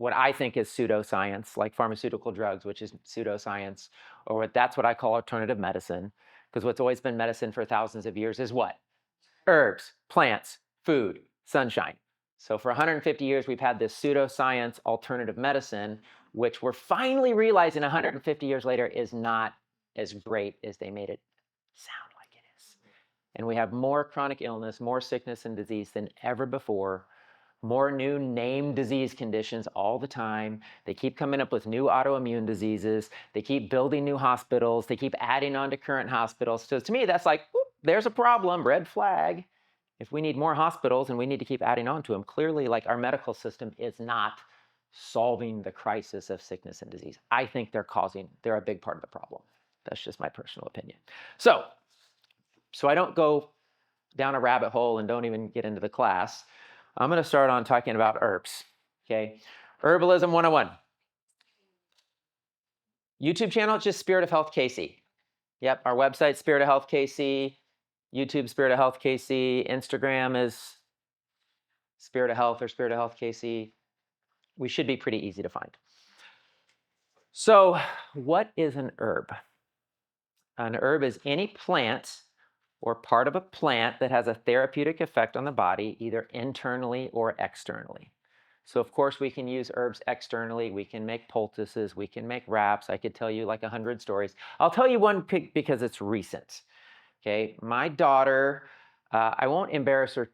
what I think is pseudoscience, like pharmaceutical drugs, which is pseudoscience, or that's what I call alternative medicine. Because what's always been medicine for thousands of years is what? Herbs, plants, food, sunshine. So for 150 years, we've had this pseudoscience alternative medicine, which we're finally realizing 150 years later is not as great as they made it sound like it is. And we have more chronic illness, more sickness and disease than ever before, more new named disease conditions all the time. They keep coming up with new autoimmune diseases. They keep building new hospitals. They keep adding on to current hospitals. So to me, that's like, whoop, there's a problem, red flag. If we need more hospitals and we need to keep adding on to them, clearly like our medical system is not solving the crisis of sickness and disease. I think they're a big part of the problem. That's just my personal opinion. So I don't go down a rabbit hole and don't even get into the class. I'm going to start on talking about herbs. Okay, Herbalism 101. YouTube channel, it's just Spirit of Health KC. Yep, our website, Spirit of Health KC. YouTube, Spirit of Health KC. Instagram is Spirit of Health or Spirit of Health KC. We should be pretty easy to find. So what is an herb? An herb is any plant or part of a plant that has a therapeutic effect on the body, either internally or externally. So of course we can use herbs externally. We can make poultices, we can make wraps. I could tell you like 100 stories. I'll tell you one because it's recent. Okay, my daughter, I won't embarrass her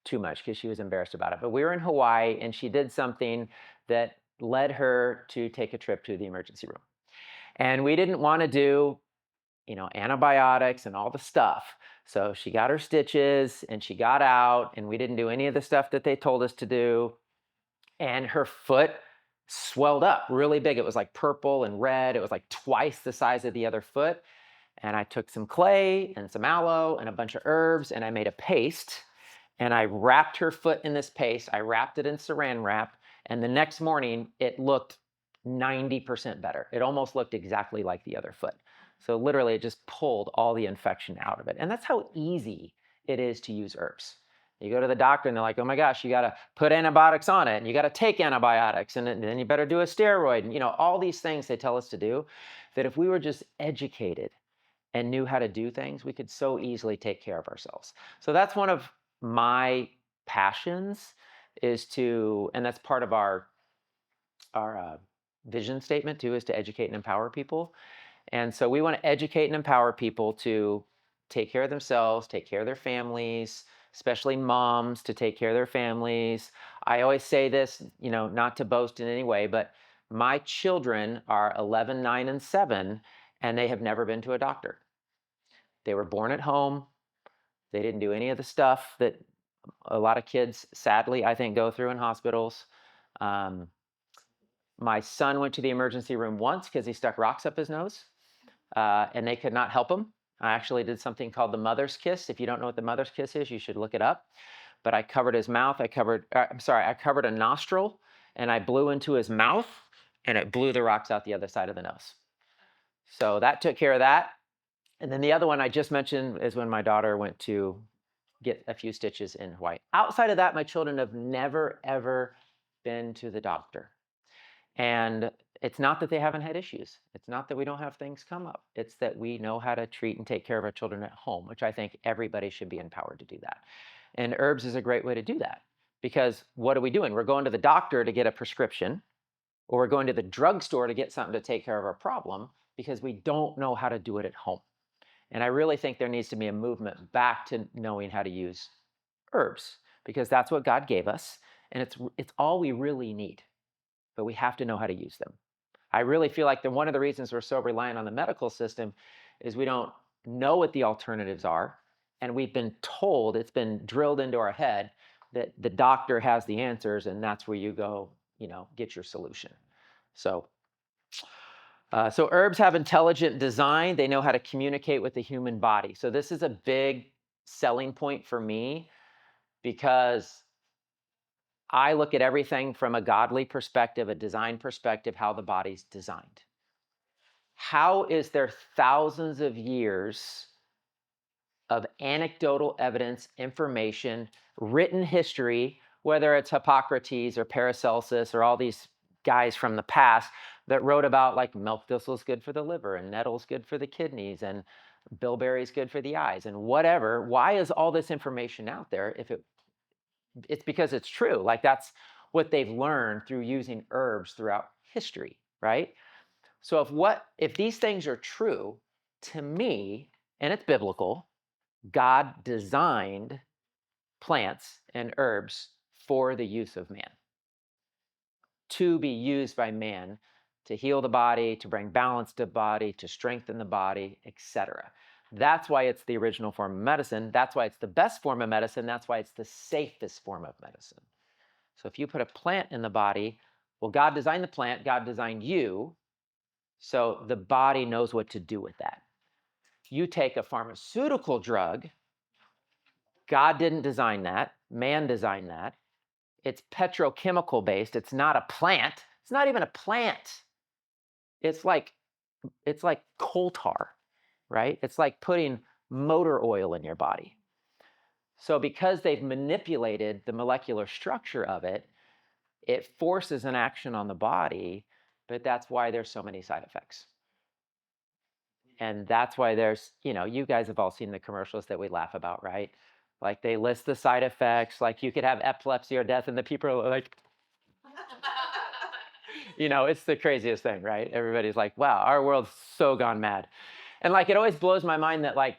too much because she was embarrassed about it, but we were in Hawaii and she did something that led her to take a trip to the emergency room. And we didn't want to do antibiotics and all the stuff. So she got her stitches and she got out and we didn't do any of the stuff that they told us to do. And her foot swelled up really big. It was like purple and red. It was like twice the size of the other foot. And I took some clay and some aloe and a bunch of herbs and I made a paste and I wrapped her foot in this paste. I wrapped it in saran wrap. And the next morning it looked 90% better. It almost looked exactly like the other foot. So literally it just pulled all the infection out of it. And that's how easy it is to use herbs. You go to the doctor and they're like, oh my gosh, you got to put antibiotics on it and you got to take antibiotics and then you better do a steroid and all these things they tell us to do, that if we were just educated and knew how to do things, we could so easily take care of ourselves. So that's one of my passions and that's part of our vision statement too, is to educate and empower people. And so we want to educate and empower people to take care of themselves, take care of their families, especially moms, to take care of their families. I always say this, not to boast in any way, but my children are 11, 9, and 7, and they have never been to a doctor. They were born at home. They didn't do any of the stuff that a lot of kids, sadly, I think, go through in hospitals. My son went to the emergency room once because he stuck rocks up his nose, and they could not help him. I actually did something called the mother's kiss. If you don't know what the mother's kiss is, you should look it up. But I covered his mouth. I covered a nostril, and I blew into his mouth, and it blew the rocks out the other side of the nose. So that took care of that. And then the other one I just mentioned is when my daughter went to get a few stitches in Hawaii. Outside of that, my children have never, ever been to the doctor. And it's not that they haven't had issues. It's not that we don't have things come up. It's that we know how to treat and take care of our children at home, which I think everybody should be empowered to do that. And herbs is a great way to do that, because what are we doing? We're going to the doctor to get a prescription, or we're going to the drugstore to get something to take care of our problem because we don't know how to do it at home. And I really think there needs to be a movement back to knowing how to use herbs, because that's what God gave us, and it's all we really need. But we have to know how to use them. I really feel like one of the reasons we're so reliant on the medical system is we don't know what the alternatives are, and we've been told, it's been drilled into our head that the doctor has the answers, and that's where you go, get your solution. So herbs have intelligent design. They know how to communicate with the human body. So this is a big selling point for me, because I look at everything from a godly perspective, a design perspective, how the body's designed. How is there thousands of years of anecdotal evidence, information, written history, whether it's Hippocrates or Paracelsus or all these guys from the past that wrote about like milk thistle is good for the liver and nettle's good for the kidneys and bilberry's good for the eyes and whatever. Why is all this information out there if it's because it's true? Like that's what they've learned through using herbs throughout history, right? So if these things are true, to me, and it's biblical, God designed plants and herbs for the use of man, to be used by man to heal the body, to bring balance to the body, to strengthen the body, etc. That's why it's the original form of medicine. That's why it's the best form of medicine. That's why it's the safest form of medicine. So if you put a plant in the body, well, God designed the plant, God designed you, so the body knows what to do with that. You take a pharmaceutical drug, God didn't design that, man designed that. It's petrochemical based. It's not a plant. It's not even a plant. It's like coal tar, right? It's like putting motor oil in your body. So because they've manipulated the molecular structure of it, it forces an action on the body, but that's why there's so many side effects. And that's why there's, you guys have all seen the commercials that we laugh about, right? Like they list the side effects, like you could have epilepsy or death, and the people are like, it's the craziest thing, right? Everybody's like, wow, our world's so gone mad. And like, it always blows my mind that like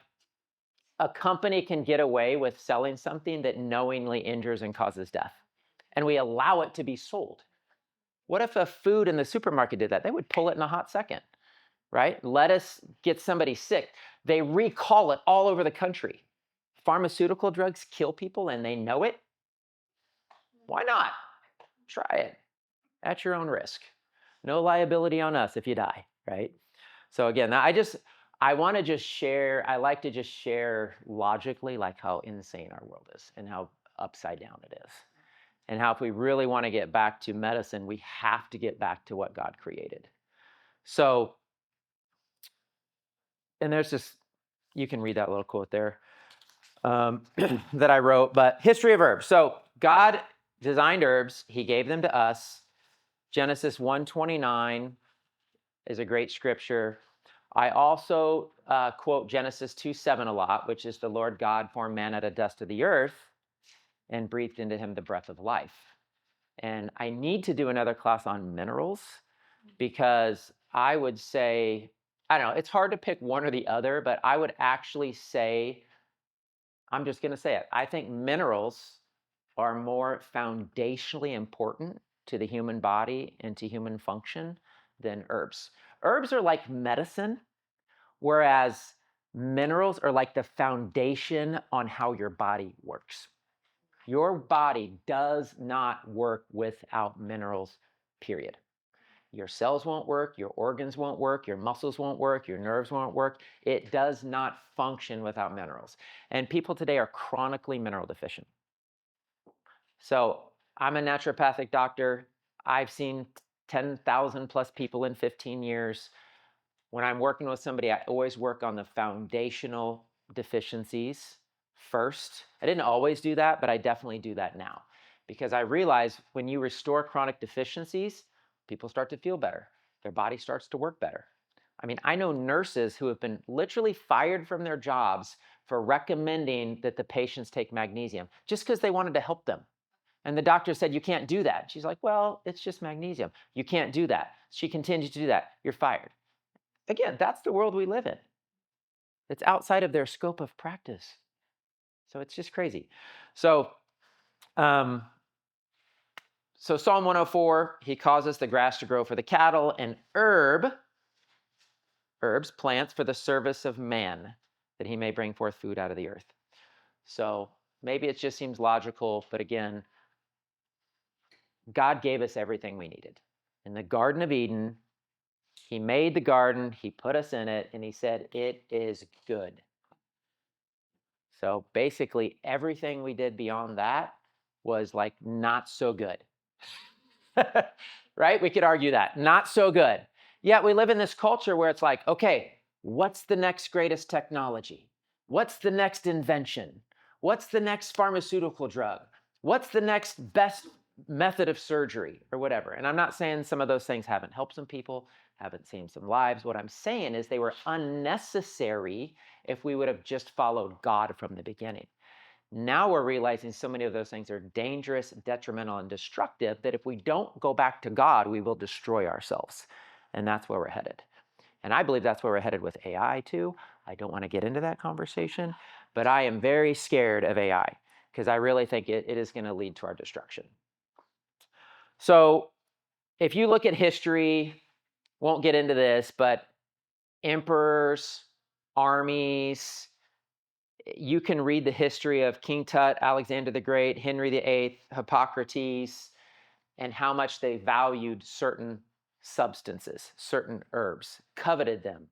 a company can get away with selling something that knowingly injures and causes death. And we allow it to be sold. What if a food in the supermarket did that? They would pull it in a hot second, right? Lettuce gets somebody sick. They recall it all over the country. Pharmaceutical drugs kill people and they know it. Why not? Try it at your own risk. No liability on us if you die, right? So again, I want to just share, I like to just share logically like how insane our world is and how upside down it is. And how if we really want to get back to medicine, we have to get back to what God created. So, and there's this, you can read that little quote there that I wrote, but history of herbs. So God designed herbs. He gave them to us. Genesis 1:29 is a great scripture. I also quote Genesis 2:7 a lot, which is the Lord God formed man out of dust of the earth and breathed into him the breath of life. And I need to do another class on minerals because I would say, I don't know, it's hard to pick one or the other, but I would actually say, I'm just going to say it. I think minerals are more foundationally important to the human body and to human function than herbs. Herbs are like medicine, whereas minerals are like the foundation on how your body works. Your body does not work without minerals, period. Your cells won't work, your organs won't work, your muscles won't work, your nerves won't work. It does not function without minerals. And people today are chronically mineral deficient. So I'm a naturopathic doctor. I've seen 10,000 plus people in 15 years. When I'm working with somebody, I always work on the foundational deficiencies first. I didn't always do that, but I definitely do that now because I realize when you restore chronic deficiencies, people start to feel better. Their body starts to work better. I mean, I know nurses who have been literally fired from their jobs for recommending that the patients take magnesium just because they wanted to help them. And the doctor said, you can't do that. She's like, well, it's just magnesium. You can't do that. She continues to do that. You're fired. Again, that's the world we live in. It's outside of their scope of practice. So it's just crazy. So Psalm 104, he causes the grass to grow for the cattle and herbs, plants for the service of man, that he may bring forth food out of the earth. So maybe it just seems logical, but again, God gave us everything we needed. In the Garden of Eden, he made the garden, he put us in it, and he said, it is good. So basically, everything we did beyond that was like not so good. Right? We could argue that. Not so good. Yet we live in this culture where it's like, okay, what's the next greatest technology? What's the next invention? What's the next pharmaceutical drug? What's the next best method of surgery or whatever? And I'm not saying some of those things haven't helped some people, haven't saved some lives. What I'm saying is they were unnecessary if we would have just followed God from the beginning. Now we're realizing so many of those things are dangerous, detrimental, and destructive that if we don't go back to God, we will destroy ourselves. And that's where we're headed. And I believe that's where we're headed with AI too. I don't want to get into that conversation, but I am very scared of AI because I really think it is going to lead to our destruction. So if you look at history, won't get into this, but emperors, armies, you can read the history of King Tut, Alexander the Great, Henry VIII, Hippocrates, and how much they valued certain substances, certain herbs, coveted them.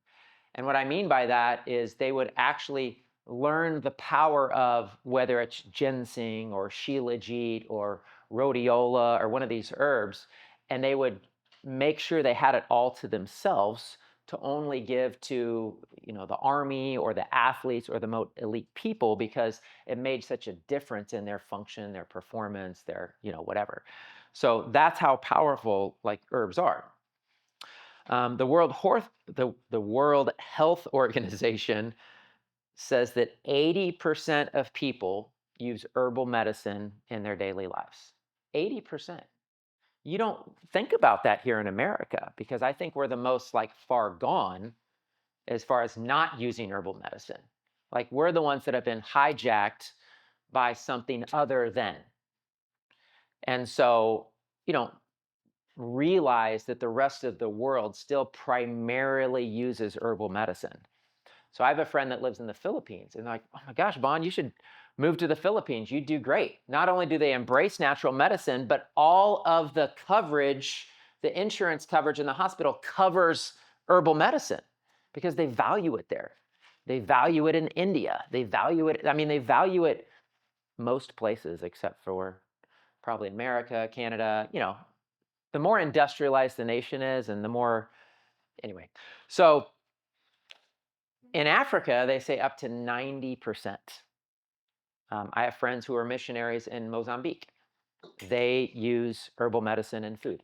And what I mean by that is they would actually learn the power of whether it's ginseng or shilajit or rhodiola or one of these herbs, and they would make sure they had it all to themselves to only give to the army or the athletes or the most elite people because it made such a difference in their function, their performance, their whatever. So that's how powerful like herbs are. The World Health Organization says that 80% of people use herbal medicine in their daily lives. 80%. You don't think about that here in America because I think we're the most far gone as far as not using herbal medicine. Like we're the ones that have been hijacked by something other than. And so you don't realize that the rest of the world still primarily uses herbal medicine. So I have a friend that lives in the Philippines and like, oh my gosh, Vaughn, you should move to the Philippines. You do great. Not only do they embrace natural medicine, but all of the coverage, the insurance coverage in the hospital covers herbal medicine because they value it there. They value it in India. They value it. I mean, they value it most places except for probably America, Canada. The more industrialized the nation is and the more, anyway. So in Africa, they say up to 90%. I have friends who are missionaries in Mozambique. They use herbal medicine and food.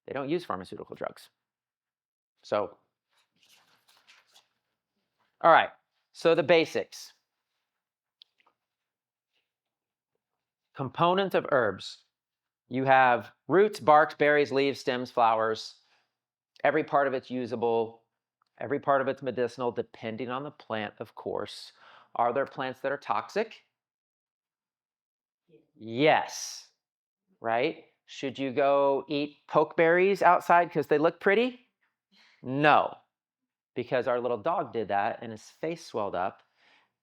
They don't use pharmaceutical drugs. So, all right. So the basics. Components of herbs. You have roots, barks, berries, leaves, stems, flowers. Every part of it's usable. Every part of it's medicinal, depending on the plant, of course. Are there plants that are toxic? Yes. Right? Should you go eat pokeberries outside because they look pretty? No, because our little dog did that and his face swelled up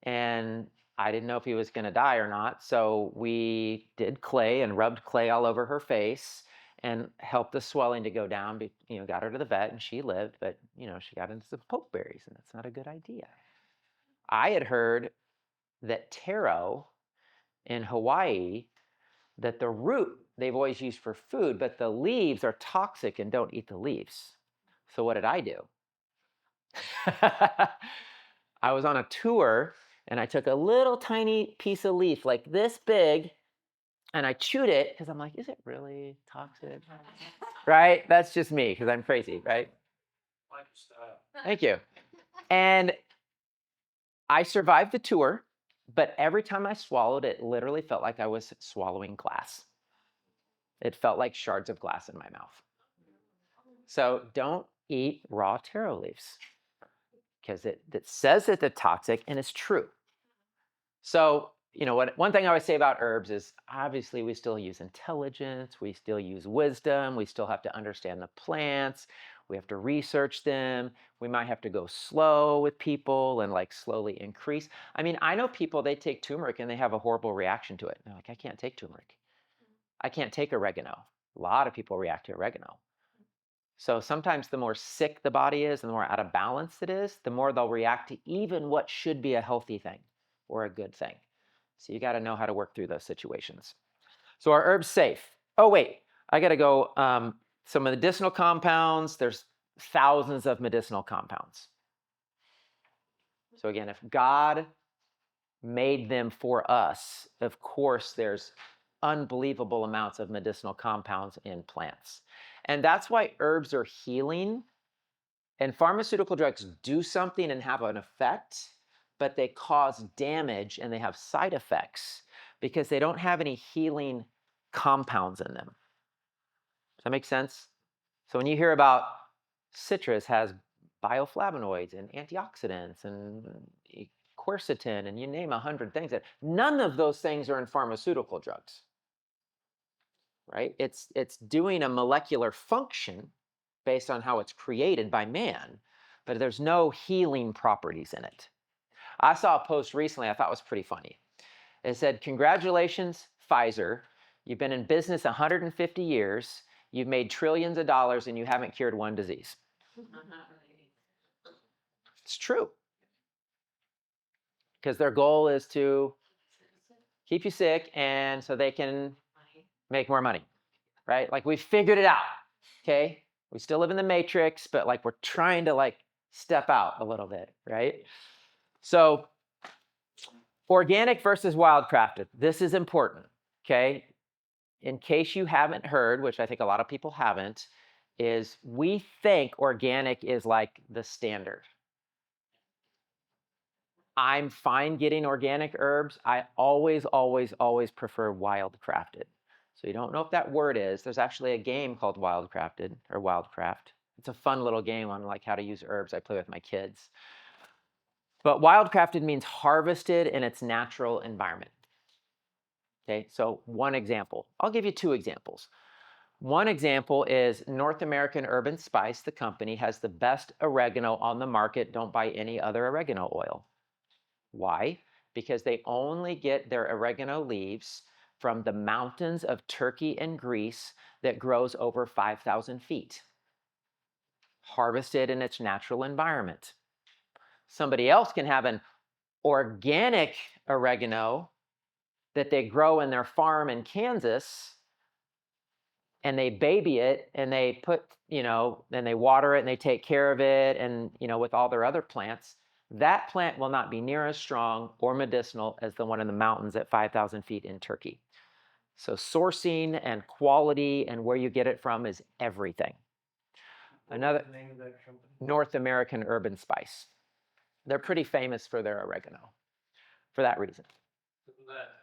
and I didn't know if he was going to die or not. So we did clay and rubbed clay all over her face and helped the swelling to go down. Got her to the vet and she lived, but she got into some pokeberries and that's not a good idea. I had heard that taro in Hawaii, that the root they've always used for food, but the leaves are toxic and don't eat the leaves. So what did I do? I was on a tour and I took a little tiny piece of leaf like this big and I chewed it because I'm like, is it really toxic? Right? That's just me because I'm crazy, right? Like your style. Thank you. And I survived the tour, but every time I swallowed it, literally felt like I was swallowing glass. It felt like shards of glass in my mouth. So don't eat raw taro leaves because it says that they're toxic and it's true. So, one thing I always say about herbs is obviously we still use intelligence, we still use wisdom, we still have to understand the plants, we have to research them, we might have to go slow with people and slowly increase. I mean, I know people, they take turmeric and they have a horrible reaction to it. They're like, I can't take turmeric. I can't take oregano. A lot of people react to oregano. So sometimes the more sick the body is and the more out of balance it is, the more they'll react to even what should be a healthy thing or a good thing. So you got to know how to work through those situations. So are herbs safe? Oh, wait, I got to go. Some medicinal compounds, there's thousands of medicinal compounds. So again, if God made them for us, of course, there's unbelievable amounts of medicinal compounds in plants. And that's why herbs are healing. And pharmaceutical drugs do something and have an effect, but they cause damage and they have side effects because they don't have any healing compounds in them. Does that make sense? So when you hear about citrus has bioflavonoids and antioxidants and quercetin and you name 100 things, that none of those things are in pharmaceutical drugs, right? It's doing a molecular function based on how it's created by man, but there's no healing properties in it. I saw a post recently I thought was pretty funny. It said, "Congratulations, Pfizer. You've been in business 150 years. You've made trillions of dollars and you haven't cured one disease." It's true. Because their goal is to keep you sick and so they can make more money, right? Like we figured it out, okay? We still live in the matrix, but like we're trying to like step out a little bit, right? So organic versus wildcrafted. This is important, okay? In case you haven't heard, which I think a lot of people haven't, is we think organic is like the standard. I'm fine getting organic herbs. I always, always, always prefer wildcrafted. So you don't know if that word is. There's actually a game called Wildcrafted or Wildcraft. It's a fun little game on like how to use herbs. I play with my kids. But wildcrafted means harvested in its natural environment. Okay, so one example. I'll give you two examples. One example is North American Herb & Spice, the company, has the best oregano on the market. Don't buy any other oregano oil. Why? Because they only get their oregano leaves from the mountains of Turkey and Greece that grows over 5,000 feet, harvested in its natural environment. Somebody else can have an organic oregano that they grow in their farm in Kansas, and they baby it and they put, and they water it and they take care of it, and, with all their other plants. That plant will not be near as strong or medicinal as the one in the mountains at 5,000 feet in Turkey. So sourcing and quality and where you get it from is everything. Another name of that company? North American Herb & Spice. They're pretty famous for their oregano for that reason. Doesn't that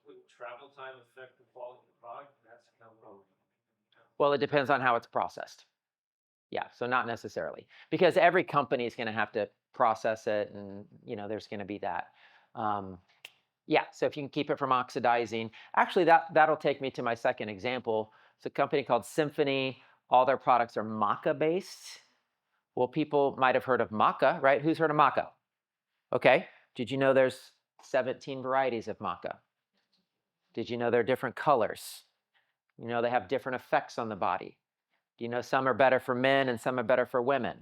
would travel time affect the quality of the product? That's kind of wrong. Well, it depends on how it's processed. Yeah, so not necessarily, because every company is going to have to process it, and there's going to be that. Yeah, so if you can keep it from oxidizing, actually that'll take me to my second example. It's a company called Symphony. All their products are maca based. Well, people might have heard of maca, right? Who's heard of maca? Okay. Did you know there's 17 varieties of maca? Did you know there are different colors? They have different effects on the body. Do you know some are better for men and some are better for women?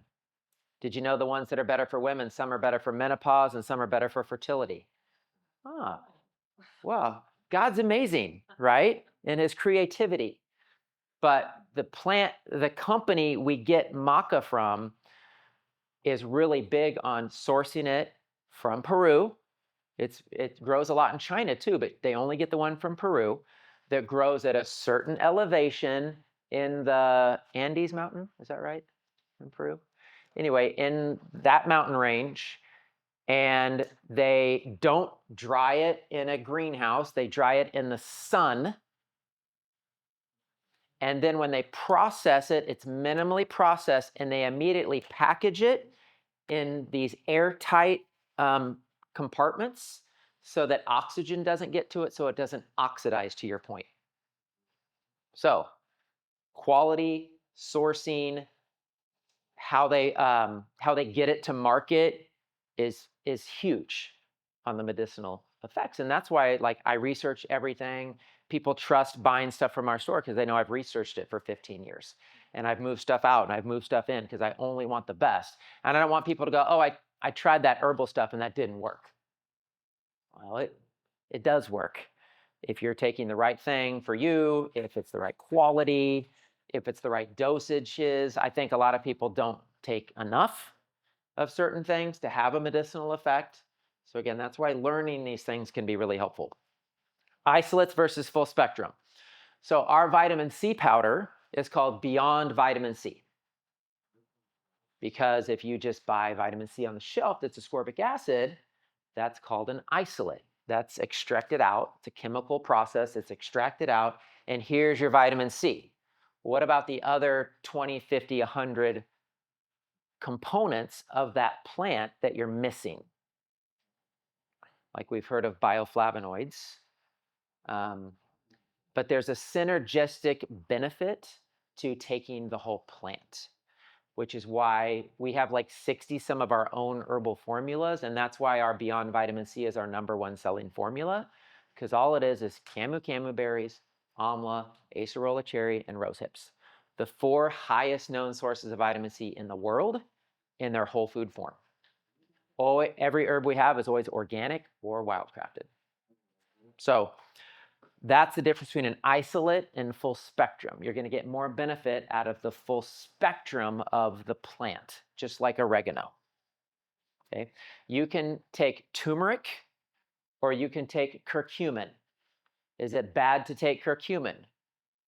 Did you know the ones that are better for women, some are better for menopause and some are better for fertility? Ah, well, God's amazing, right? In his creativity. But the company we get maca from is really big on sourcing it from Peru. It grows a lot in China too, but they only get the one from Peru that grows at a certain elevation in the Andes mountain. Is that right? In Peru? Anyway, in that mountain range, and they don't dry it in a greenhouse. They dry it in the sun. And then when they process it, it's minimally processed, and they immediately package it in these airtight compartments so that oxygen doesn't get to it, so it doesn't oxidize, to your point. So quality, sourcing, how they get it to market is huge on the medicinal effects. And that's why I research everything. People trust buying stuff from our store because they know I've researched it for 15 years. And I've moved stuff out and I've moved stuff in because I only want the best. And I don't want people to go, oh, I tried that herbal stuff and that didn't work. Well, it does work. If you're taking the right thing for you, if it's the right quality, if it's the right dosages. I think a lot of people don't take enough of certain things to have a medicinal effect. So again, that's why learning these things can be really helpful. Isolates versus full spectrum. So our vitamin C powder is called Beyond Vitamin C. Because if you just buy vitamin C on the shelf that's ascorbic acid, that's called an isolate. That's extracted out. It's a chemical process. It's extracted out. And here's your vitamin C. What about the other 20, 50, 100 components of that plant that you're missing? Like we've heard of bioflavonoids. But there's a synergistic benefit to taking the whole plant, which is why we have like 60 some of our own herbal formulas. And that's why our Beyond Vitamin C is our #1 selling formula, because all it is camu berries, amla, acerola cherry, and rose hips. The 4 highest known sources of vitamin C in the world in their whole food form. Every herb we have is always organic or wildcrafted. So that's the difference between an isolate and full spectrum. You're going to get more benefit out of the full spectrum of the plant, just like oregano. Okay? You can take turmeric or you can take curcumin. Is it bad to take curcumin?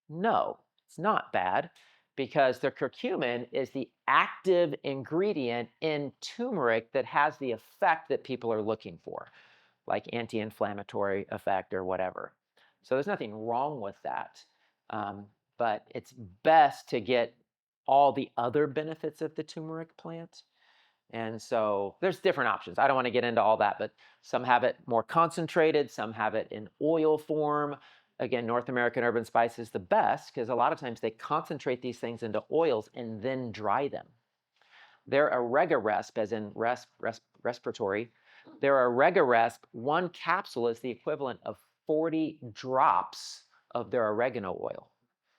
No, it's not bad, because the curcumin is the active ingredient in turmeric that has the effect that people are looking for, like anti-inflammatory effect or whatever. So there's nothing wrong with that. But it's best to get all the other benefits of the turmeric plant. And so there's different options. I don't want to get into all that, but some have it more concentrated, some have it in oil form. Again, North American Herb and Spice is the best, because a lot of times they concentrate these things into oils and then dry them. They're Resp, as in respiratory. They're Resp. 1 capsule is the equivalent of 40 drops of their oregano oil,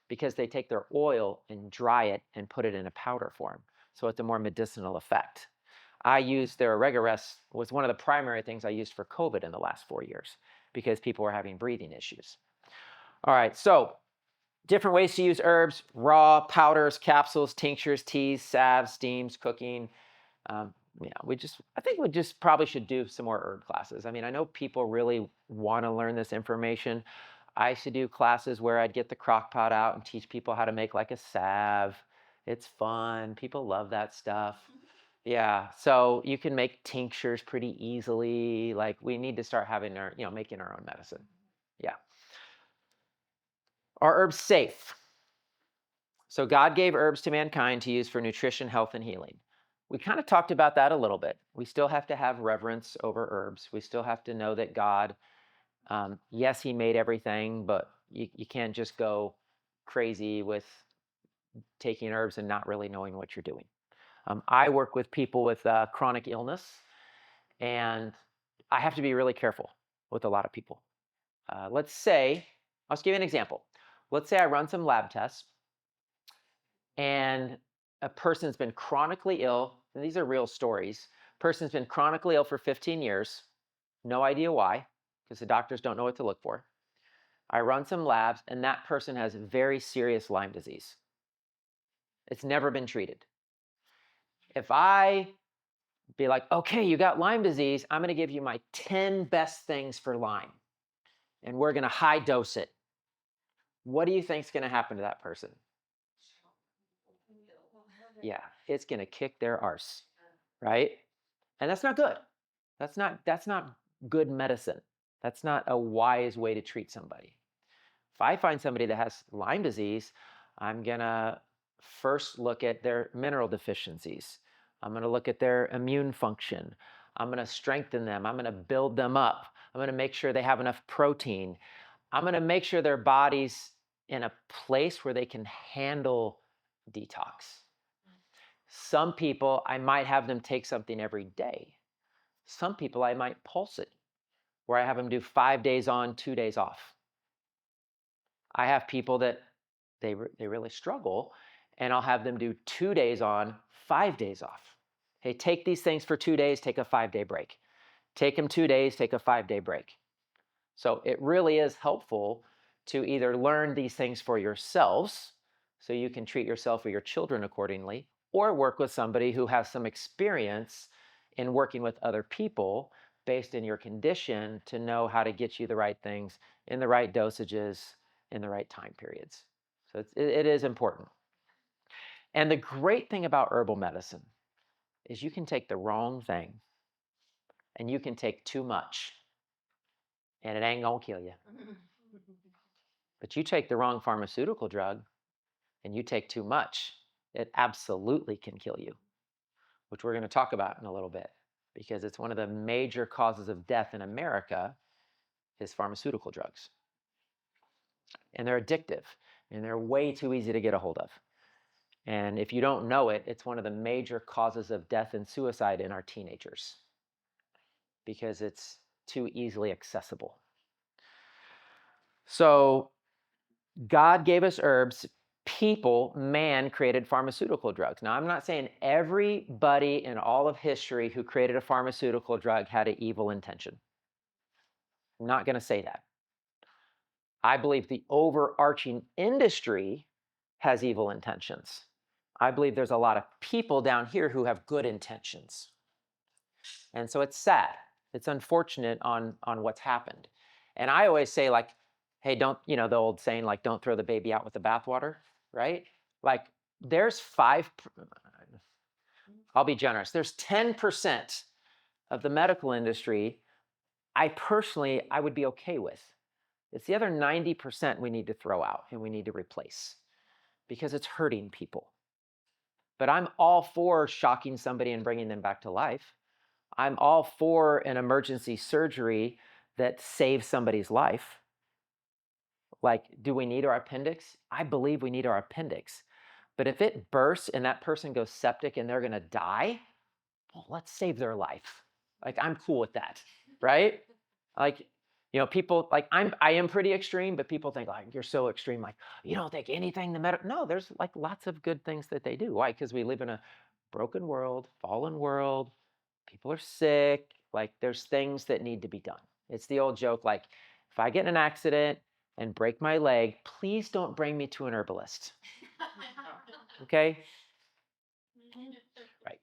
because they take their oil and dry it and put it in a powder form. So it's a more medicinal effect. I used their Resp, was one of the primary things I used for COVID in the last 4 years, because people were having breathing issues. All right, so different ways to use herbs: raw, powders, capsules, tinctures, teas, salves, steams, cooking. Yeah, I think we just probably should do some more herb classes. I mean, I know people really want to learn this information. I should do classes where I'd get the crock pot out and teach people how to make like a salve. It's fun. People love that stuff. Yeah, so you can make tinctures pretty easily. Like, we need to start having making our own medicine. Yeah. Are herbs safe? So God gave herbs to mankind to use for nutrition, health, and healing. We kind of talked about that a little bit. We still have to have reverence over herbs. We still have to know that God, yes, he made everything, but you can't just go crazy with taking herbs and not really knowing what you're doing. I work with people with chronic illness, and I have to be really careful with a lot of people. Let's say, I'll just give you an example. Let's say I run some lab tests, and a person's been chronically ill, and these are real stories. Person's been chronically ill for 15 years, no idea why, because the doctors don't know what to look for. I run some labs, and that person has very serious Lyme disease. It's never been treated. If I be like, okay, you got Lyme disease, I'm going to give you my 10 best things for Lyme, and we're going to high dose it. What do you think is going to happen to that person? Yeah, it's going to kick their arse, right? And that's not good. That's not good medicine. That's not a wise way to treat somebody. If I find somebody that has Lyme disease, I'm going to first look at their mineral deficiencies. I'm going to look at their immune function. I'm going to strengthen them. I'm going to build them up. I'm going to make sure they have enough protein. I'm going to make sure their body's in a place where they can handle detox. Some people, I might have them take something every day. Some people, I might pulse it, where I have them do 5 days on, 2 days off. I have people that they really struggle, and I'll have them do 2 days on, 5 days off. Hey, take these things for 2 days, take a 5-day break. Take them 2 days, take a 5-day break. So it really is helpful to either learn these things for yourselves, so you can treat yourself or your children accordingly, or work with somebody who has some experience in working with other people based in your condition to know how to get you the right things in the right dosages in the right time periods. So it is important. And the great thing about herbal medicine is you can take the wrong thing and you can take too much and it ain't gonna kill you. But you take the wrong pharmaceutical drug and you take too much, it absolutely can kill you, which we're going to talk about in a little bit, because it's one of the major causes of death in America is pharmaceutical drugs. And they're addictive and they're way too easy to get a hold of. And if you don't know it, it's one of the major causes of death and suicide in our teenagers because it's too easily accessible. So God gave us herbs. People, man created pharmaceutical drugs. Now, I'm not saying everybody in all of history who created a pharmaceutical drug had an evil intention. I'm not going to say that. I believe the overarching industry has evil intentions. I believe there's a lot of people down here who have good intentions. And so it's sad. It's unfortunate on what's happened. And I always say, like, hey, don't, the old saying, like, don't throw the baby out with the bathwater, right? Like, there's I'll be generous, there's 10% of the medical industry I would be okay with. It's the other 90% we need to throw out and we need to replace because it's hurting people. But I'm all for shocking somebody and bringing them back to life. I'm all for an emergency surgery that saves somebody's life. Like, do we need our appendix? I believe we need our appendix. But if it bursts and that person goes septic and they're going to die, well, let's save their life. Like, I'm cool with that, right? Like, people, like, I am pretty extreme, but people think, like, you're so extreme. Like, you don't think anything no, there's like lots of good things that they do. Why? Because we live in a broken world, fallen world. People are sick. Like, there's things that need to be done. It's the old joke, like, if I get in an accident and break my leg, please don't bring me to an herbalist. Okay? Right.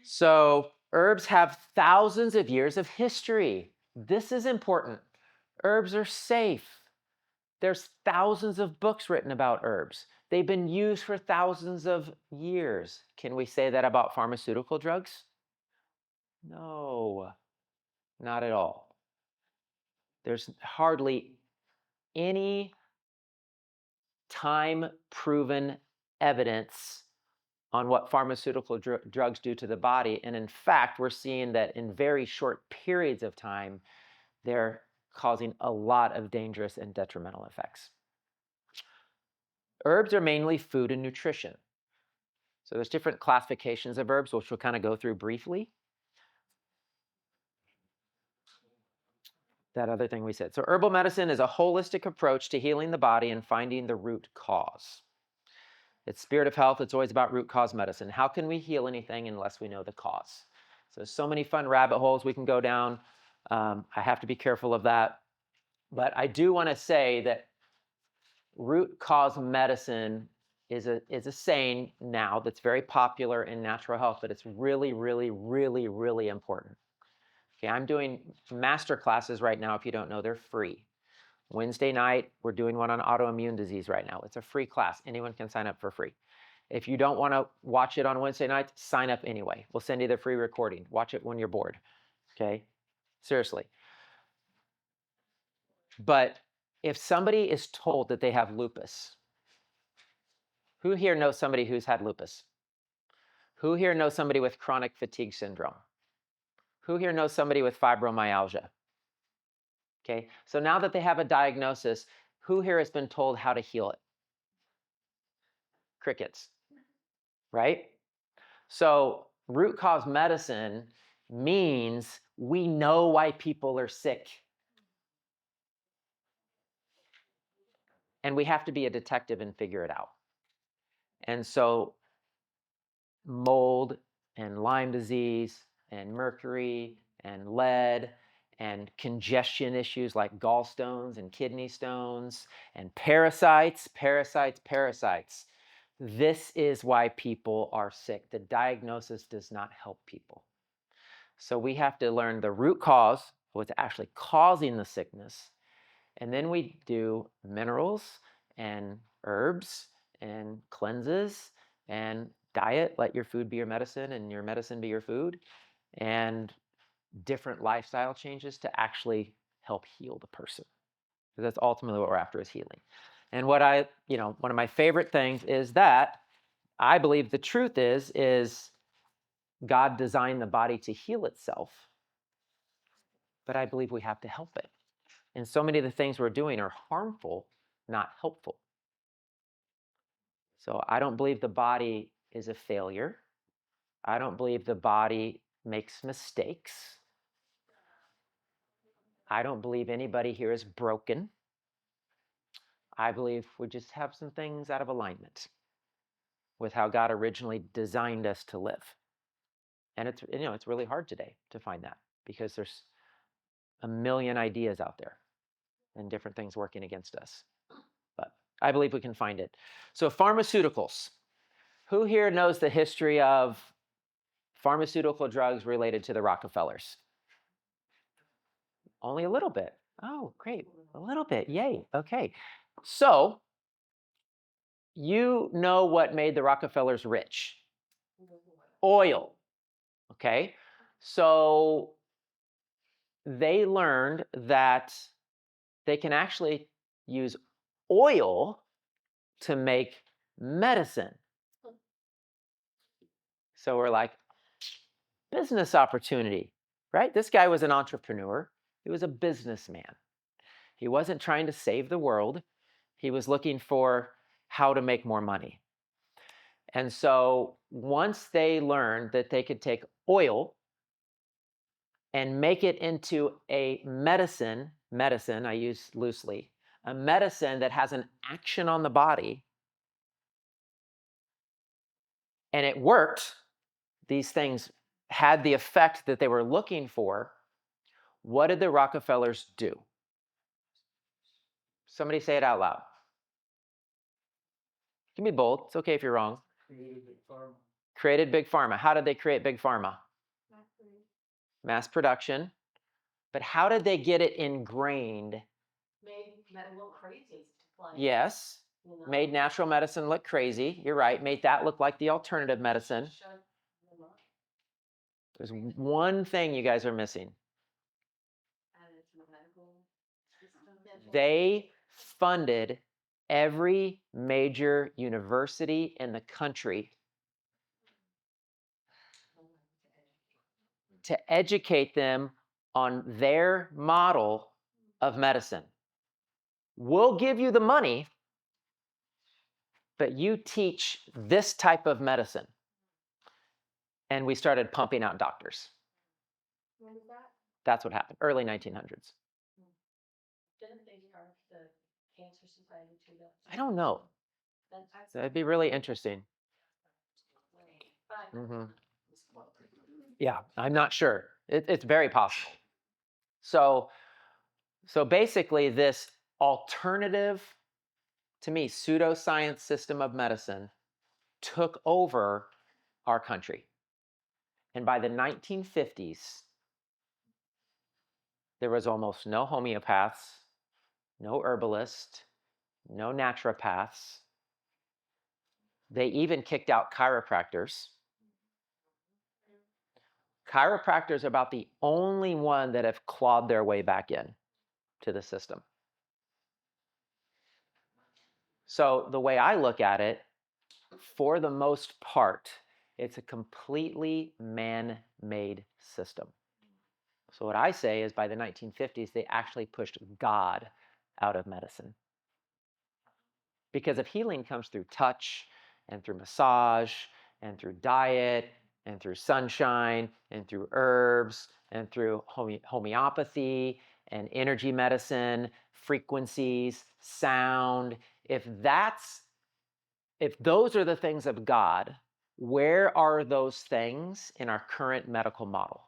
So herbs have thousands of years of history. This is important. Herbs are safe. There's thousands of books written about herbs. They've been used for thousands of years. Can we say that about pharmaceutical drugs? No, not at all. There's hardly any time-proven evidence on what pharmaceutical drugs do to the body. And in fact, we're seeing that in very short periods of time, they're causing a lot of dangerous and detrimental effects. Herbs are mainly food and nutrition. So there's different classifications of herbs, which we'll kind of go through briefly. That other thing we said. So herbal medicine is a holistic approach to healing the body and finding the root cause. It's spirit of health. It's always about root cause medicine. How can we heal anything unless we know the cause? So many fun rabbit holes we can go down. I have to be careful of that. But I do want to say that root cause medicine is a saying now that's very popular in natural health, but it's really, really, really, really important. Okay, I'm doing master classes right now. If you don't know, they're free. Wednesday night, we're doing one on autoimmune disease right now. It's a free class. Anyone can sign up for free. If you don't want to watch it on Wednesday night, sign up anyway. We'll send you the free recording. Watch it when you're bored. Okay? Seriously. But if somebody is told that they have lupus, who here knows somebody who's had lupus? Who here knows somebody with chronic fatigue syndrome? Who here knows somebody with fibromyalgia? Okay, so now that they have a diagnosis, who here has been told how to heal it? Crickets, right? So root cause medicine means we know why people are sick. And we have to be a detective and figure it out. And so mold and Lyme disease and mercury and lead and congestion issues like gallstones and kidney stones and parasites. This is why people are sick. The diagnosis does not help people. So we have to learn the root cause, what's actually causing the sickness. And then we do minerals and herbs and cleanses and diet. Let your food be your medicine and your medicine be your food. And different lifestyle changes to actually help heal the person. Because that's ultimately what we're after, is healing. And what one of my favorite things is that I believe the truth is God designed the body to heal itself, but I believe we have to help it. And so many of the things we're doing are harmful, not helpful. So I don't believe the body is a failure. I don't believe the body makes mistakes. I don't believe anybody here is broken. I believe we just have some things out of alignment with how God originally designed us to live. And it's really hard today to find that, because there's a million ideas out there and different things working against us. But I believe we can find it. So pharmaceuticals. Who here knows the history of pharmaceutical drugs related to the Rockefellers? Only a little bit. Oh, great. A little bit. Yay. Okay. So you know what made the Rockefellers rich? Oil. Okay. So they learned that they can actually use oil to make medicine. So we're like, business opportunity, right? This guy was an entrepreneur. He was a businessman. He wasn't trying to save the world. He was looking for how to make more money. And so once they learned that they could take oil and make it into a medicine, I use loosely, a medicine that has an action on the body, and it worked, these things had the effect that they were looking for, what did the Rockefellers do? Somebody say it out loud. You can be bold. It's okay if you're wrong. Created big pharma. How did they create big pharma? Mass production. But how did they get it ingrained? Made medicine look crazy. Yes. Made natural medicine look crazy. You're right. Made that look like the alternative medicine. There's one thing you guys are missing. They funded every major university in the country to educate them on their model of medicine. We'll give you the money, but you teach this type of medicine. And we started pumping out doctors. When was that? That's what happened, early 1900s. Didn't they start the Cancer Society too? I don't know. That'd be really interesting. Mm-hmm. Yeah, I'm not sure. It's very possible. So basically, this alternative, to me, pseudoscience system of medicine took over our country. And by the 1950s, there was almost no homeopaths, no herbalists, no naturopaths. They even kicked out chiropractors. Chiropractors are about the only one that have clawed their way back in to the system. So the way I look at it, for the most part, it's a completely man-made system. So what I say is, by the 1950s, they actually pushed God out of medicine. Because if healing comes through touch and through massage and through diet and through sunshine and through herbs and through homeopathy and energy medicine, frequencies, sound, if those are the things of God, where are those things in our current medical model?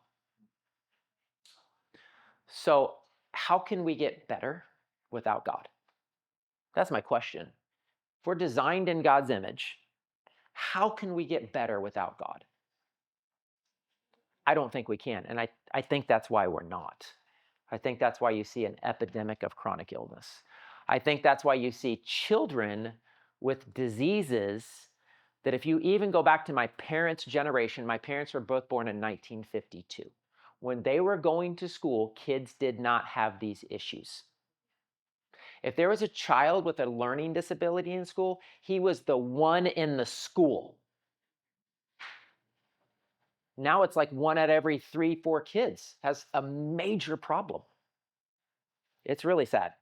So how can we get better without God? That's my question. If we're designed in God's image, how can we get better without God? I don't think we can. And I think that's why we're not. I think that's why you see an epidemic of chronic illness. I think that's why you see children with diseases that if you even go back to my parents' generation, my parents were both born in 1952. When they were going to school, kids did not have these issues. If there was a child with a learning disability in school, he was the one in the school. Now it's like 1 out of every 3, 4 kids has a major problem. It's really sad.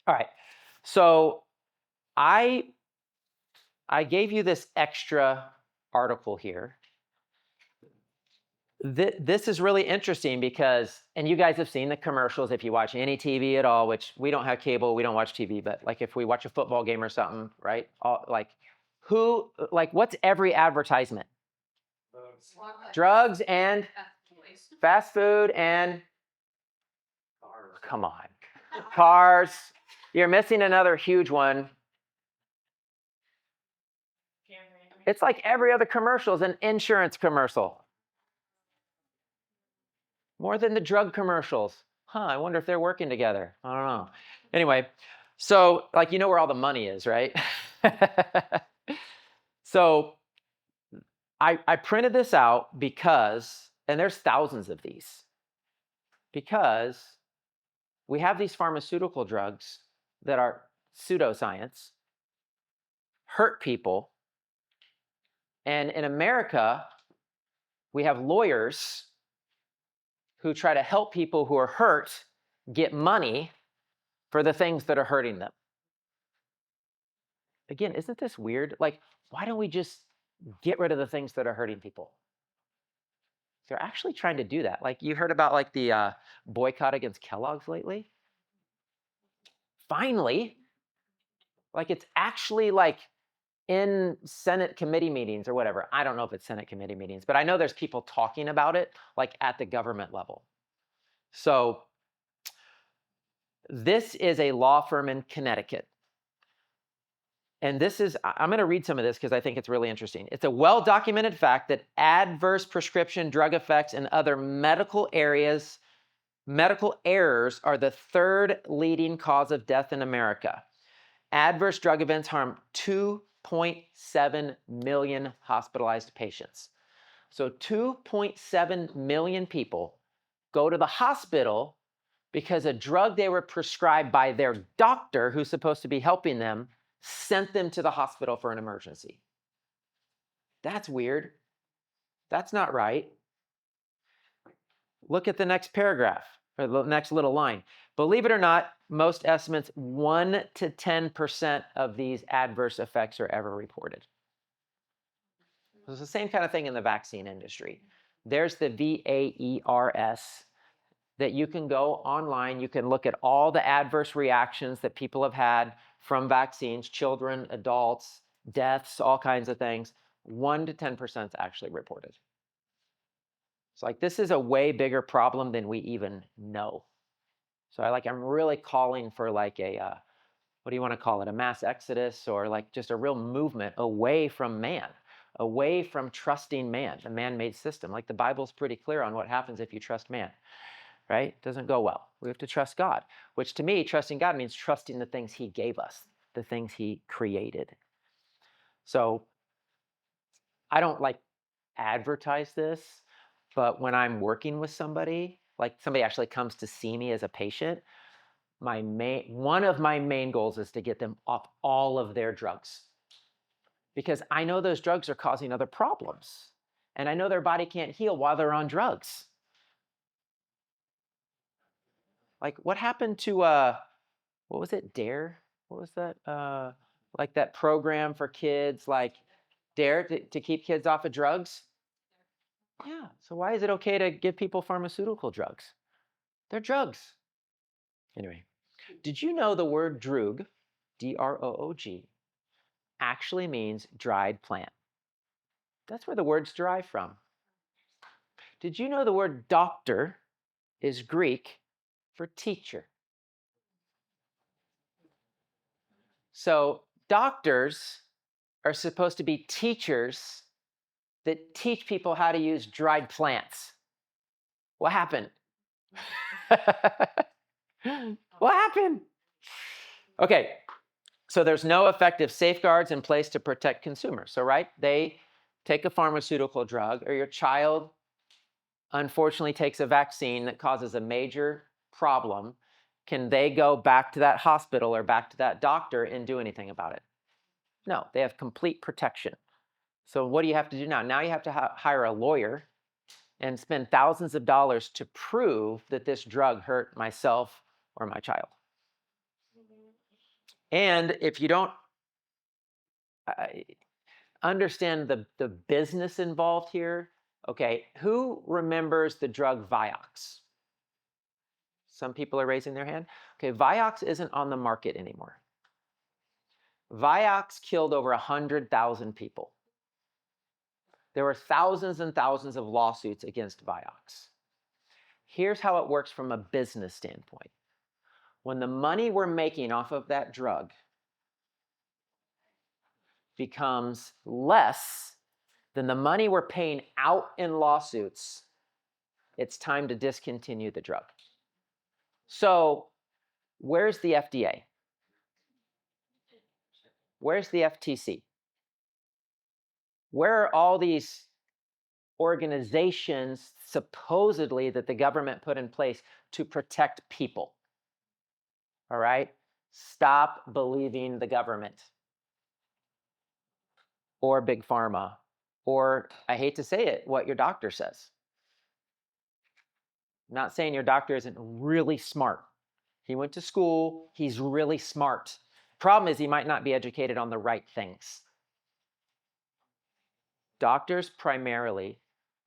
All right. So I gave you this extra article here. This is really interesting because, and you guys have seen the commercials if you watch any TV at all, which we don't have cable, we don't watch TV, but like if we watch a football game or something, right? What's every advertisement? Drugs and fast food and come on, cars. You're missing another huge one. It's like every other commercial is an insurance commercial. More than the drug commercials. I wonder if they're working together. I don't know. Anyway, so like you know where all the money is, right? So I printed this out because, and there's thousands of these, because we have these pharmaceutical drugs that are pseudoscience, hurt people, and in America, we have lawyers who try to help people who are hurt get money for the things that are hurting them. Again, isn't this weird? Like, why don't we just get rid of the things that are hurting people? They're actually trying to do that. Like, you heard about like the boycott against Kellogg's lately? Finally, like it's actually like in Senate committee meetings or whatever. I don't know if it's Senate committee meetings, but I know there's people talking about it like at the government level. So this is a law firm in Connecticut. And this is, I'm going to read some of this because I think it's really interesting. It's a well-documented fact that adverse prescription drug effects and other medical errors are the third leading cause of death in America. Adverse drug events harm 2.7 million hospitalized patients. So 2.7 million people go to the hospital because a drug they were prescribed by their doctor, who's supposed to be helping them, sent them to the hospital for an emergency. That's weird. That's not right. Look at the next paragraph, or the next little line. Believe it or not, most estimates 1 to 10% of these adverse effects are ever reported. It's the same kind of thing in the vaccine industry. There's the VAERS that you can go online. You can look at all the adverse reactions that people have had from vaccines, children, adults, deaths, all kinds of things. 1 to 10% is actually reported. So like this is a way bigger problem than we even know. So I'm really calling for like a, what do you want to call it? A mass exodus or like just a real movement away from man, away from trusting man, the man-made system. Like the Bible's pretty clear on what happens if you trust man, right? It doesn't go well. We have to trust God, which to me, trusting God means trusting the things he gave us, the things he created. So I don't like advertise this, but when I'm working with somebody, like somebody actually comes to see me as a patient, one of my main goals is to get them off all of their drugs. Because I know those drugs are causing other problems. And I know their body can't heal while they're on drugs. Like what happened to what was it, Dare? What was that? Like that program for kids, like Dare to keep kids off of drugs? Yeah. So why is it okay to give people pharmaceutical drugs? They're drugs. Anyway, did you know the word droog, D-R-O-O-G, actually means dried plant? That's where the word's derived from. Did you know the word doctor is Greek for teacher? So doctors are supposed to be teachers that teach people how to use dried plants. What happened? What happened? Okay, so there's no effective safeguards in place to protect consumers. So, right, they take a pharmaceutical drug, or your child unfortunately takes a vaccine that causes a major problem. Can they go back to that hospital or back to that doctor and do anything about it? No, they have complete protection. So what do you have to do now? Now you have to hire a lawyer and spend thousands of dollars to prove that this drug hurt myself or my child. And if you don't understand the business involved here, okay, who remembers the drug Vioxx? Some people are raising their hand. Okay, Vioxx isn't on the market anymore. Vioxx killed over 100,000 people. There were thousands and thousands of lawsuits against Vioxx. Here's how it works from a business standpoint. When the money we're making off of that drug becomes less than the money we're paying out in lawsuits, it's time to discontinue the drug. So, where's the FDA? Where's the FTC? Where are all these organizations supposedly that the government put in place to protect people? All right? Stop believing the government or big pharma, or I hate to say it, what your doctor says. I'm not saying your doctor isn't really smart. He went to school, he's really smart. Problem is, he might not be educated on the right things. Doctors primarily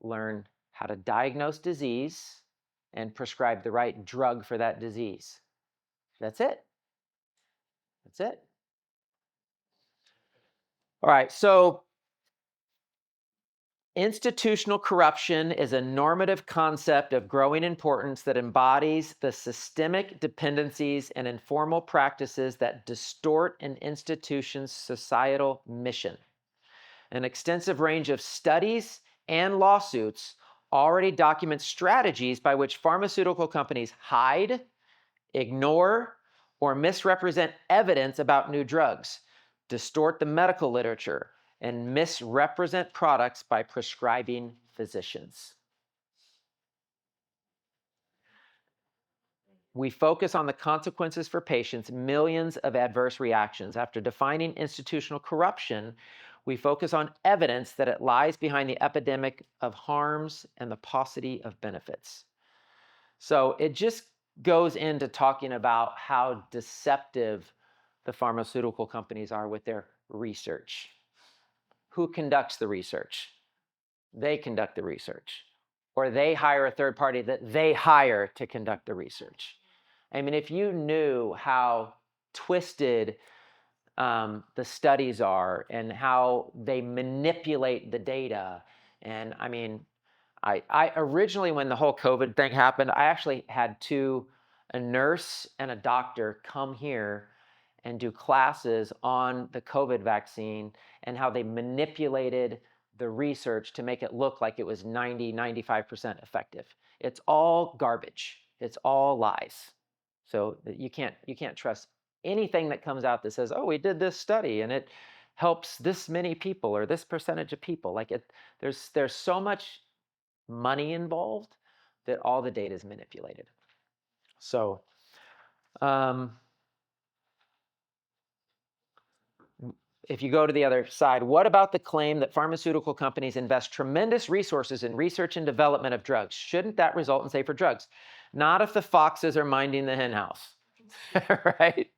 learn how to diagnose disease and prescribe the right drug for that disease. That's it. That's it. All right, so institutional corruption is a normative concept of growing importance that embodies the systemic dependencies and informal practices that distort an institution's societal mission. An extensive range of studies and lawsuits already document strategies by which pharmaceutical companies hide, ignore, or misrepresent evidence about new drugs, distort the medical literature, and misrepresent products by prescribing physicians. We focus on the consequences for patients, millions of adverse reactions. After defining institutional corruption, we focus on evidence that it lies behind the epidemic of harms and the paucity of benefits. So it just goes into talking about how deceptive the pharmaceutical companies are with their research. Who conducts the research? They conduct the research. Or they hire a third party that they hire to conduct the research. I mean, if you knew how twisted the studies are and how they manipulate the data, and I mean, I originally, when the whole COVID thing happened, I actually had a nurse and a doctor come here and do classes on the COVID vaccine and how they manipulated the research to make it look like it was 95% effective. It's all garbage. It's all lies. So you can't trust anything that comes out that says, "Oh, we did this study and it helps this many people or this percentage of people." Like there's so much money involved that all the data is manipulated. So if you go to the other side, what about the claim that pharmaceutical companies invest tremendous resources in research and development of drugs? Shouldn't that result in safer drugs? Not if the foxes are minding the hen house, right?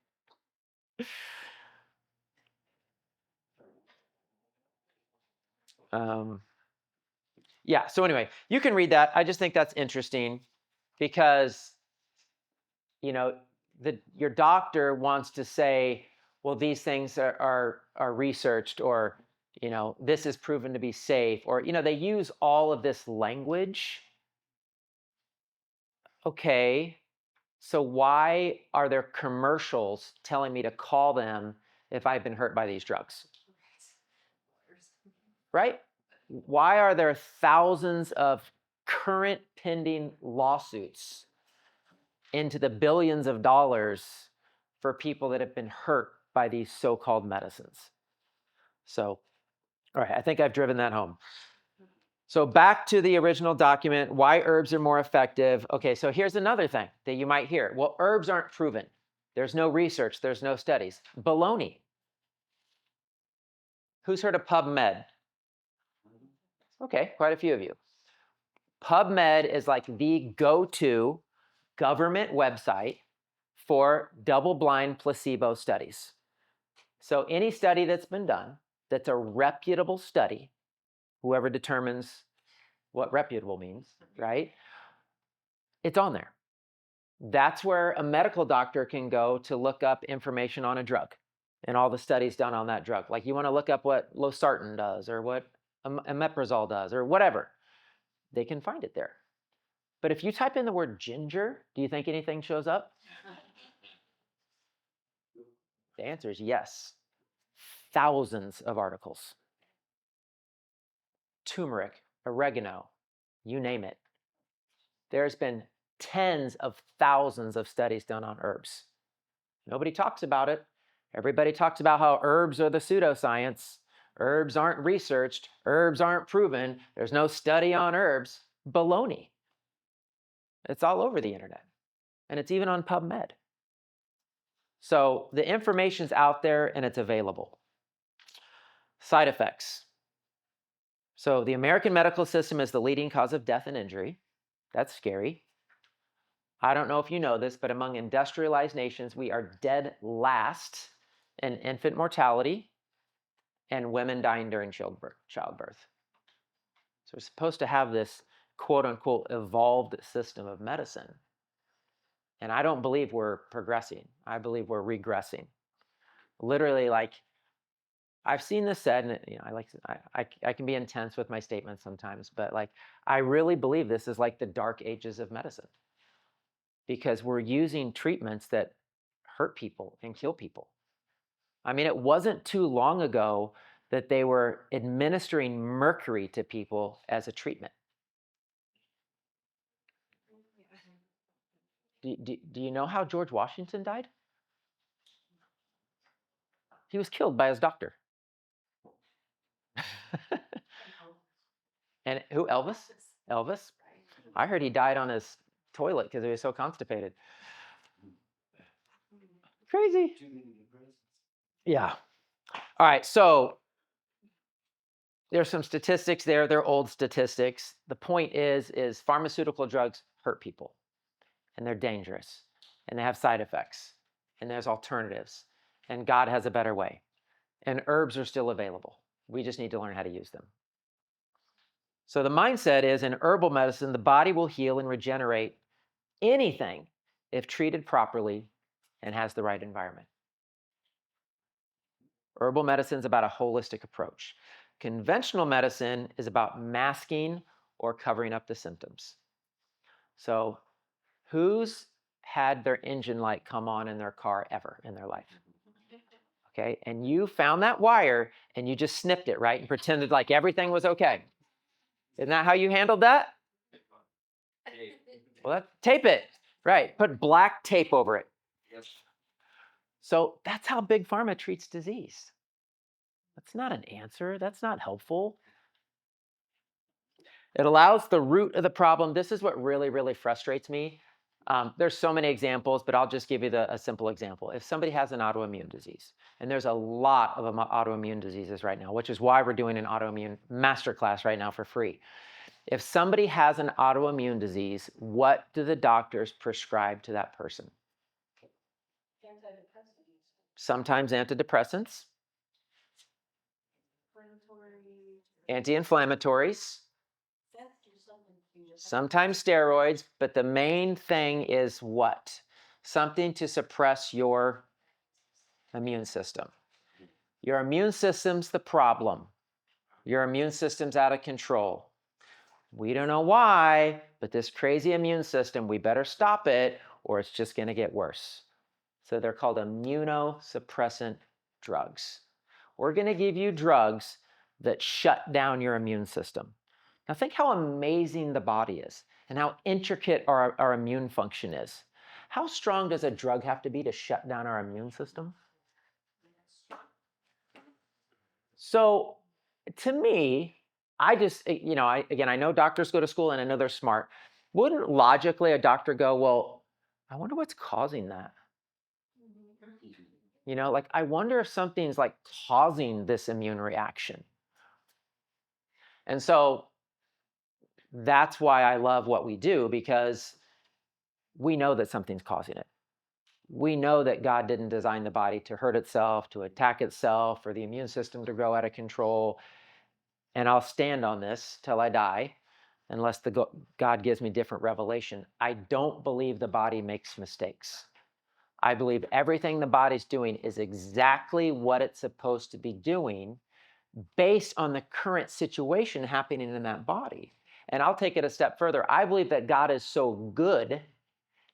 Yeah, so anyway, you can read that. I just think that's interesting because, you know, your doctor wants to say, well, these things are researched, or, you know, this is proven to be safe, or, you know, they use all of this language. Okay, so why are there commercials telling me to call them if I've been hurt by these drugs? Right? Why are there thousands of current pending lawsuits into the billions of dollars for people that have been hurt by these so-called medicines. So, all right, I think I've driven that home. So back to the original document, why herbs are more effective. Okay, so here's another thing that you might hear. Well, herbs aren't proven. There's no research, there's no studies. Baloney. Who's heard of PubMed? Okay, quite a few of you. PubMed is like the go-to government website for double-blind placebo studies. So any study that's been done that's a reputable study, whoever determines what reputable means, right? It's on there. That's where a medical doctor can go to look up information on a drug and all the studies done on that drug. Like you want to look up what losartan does or what omeprazole does or whatever. They can find it there. But if you type in the word ginger, do you think anything shows up? The answer is yes. Thousands of articles. Turmeric, oregano, you name it. There's been tens of thousands of studies done on herbs. Nobody talks about it. Everybody talks about how herbs are the pseudoscience. Herbs aren't researched. Herbs aren't proven. There's no study on herbs. Baloney. It's all over the internet. And it's even on PubMed. So the information's out there and it's available. Side effects. So the American medical system is the leading cause of death and injury. That's scary. I don't know if you know this, but among industrialized nations, we are dead last in infant mortality and women dying during childbirth. So we're supposed to have this quote unquote evolved system of medicine. And I don't believe we're progressing. I believe we're regressing. Literally, like, I've seen this said, and you know, I can be intense with my statements sometimes, but like I really believe this is like the dark ages of medicine because we're using treatments that hurt people and kill people. I mean, it wasn't too long ago that they were administering mercury to people as a treatment. Do you know how George Washington died? He was killed by his doctor. And who, Elvis? Elvis? I heard he died on his toilet because he was so constipated. Crazy. Yeah. All right, so there's some statistics there. They're old statistics. The point is pharmaceutical drugs hurt people, and they're dangerous, and they have side effects, and there's alternatives, and God has a better way. And herbs are still available. We just need to learn how to use them. So the mindset is in herbal medicine, the body will heal and regenerate anything if treated properly and has the right environment. Herbal medicine is about a holistic approach. Conventional medicine is about masking or covering up the symptoms. So who's had their engine light come on in their car ever in their life? Okay, and you found that wire and you just snipped it, right? And pretended like everything was okay. Isn't that how you handled that? Well, tape it, right? Put black tape over it. So that's how Big Pharma treats disease. That's not an answer. That's not helpful. It allows the root of the problem. This is what really, really frustrates me. There's so many examples, but I'll just give you a simple example. If somebody has an autoimmune disease, and there's a lot of autoimmune diseases right now, which is why we're doing an autoimmune masterclass right now for free. If somebody has an autoimmune disease, what do the doctors prescribe to that person? Antidepressants. Sometimes antidepressants, anti-inflammatories, sometimes steroids, but the main thing is what? Something to suppress your immune system. Your immune system's the problem. Your immune system's out of control. We don't know why, but this crazy immune system, we better stop it or it's just going to get worse. So they're called immunosuppressant drugs. We're going to give you drugs that shut down your immune system. Now think how amazing the body is and how intricate our immune function is. How strong does a drug have to be to shut down our immune system? So to me, I just, I know doctors go to school and I know they're smart. Wouldn't logically a doctor go, well, I wonder what's causing that? Like I wonder if something's like causing this immune reaction. And so that's why I love what we do, because we know that something's causing it. We know that God didn't design the body to hurt itself, to attack itself, or the immune system to grow out of control. And I'll stand on this till I die, unless God gives me different revelation. I don't believe the body makes mistakes. I believe everything the body's doing is exactly what it's supposed to be doing based on the current situation happening in that body. And I'll take it a step further. I believe that God is so good,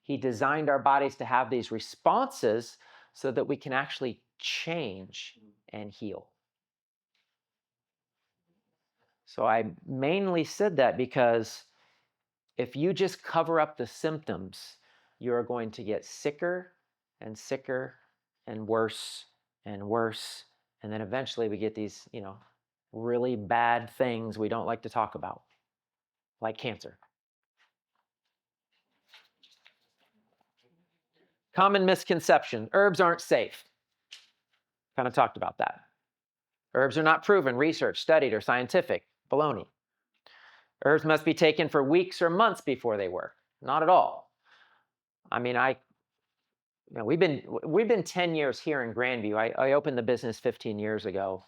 He designed our bodies to have these responses so that we can actually change and heal. So I mainly said that because if you just cover up the symptoms, you're going to get sicker and sicker and worse and worse. And then eventually we get these, really bad things we don't like to talk about, like cancer. Common misconception: herbs aren't safe. Kind of talked about that. Herbs are not proven, researched, studied, or scientific. Baloney. Herbs must be taken for weeks or months before they work. Not at all. I mean, we've been 10 years here in Grandview. I opened the business 15 years ago.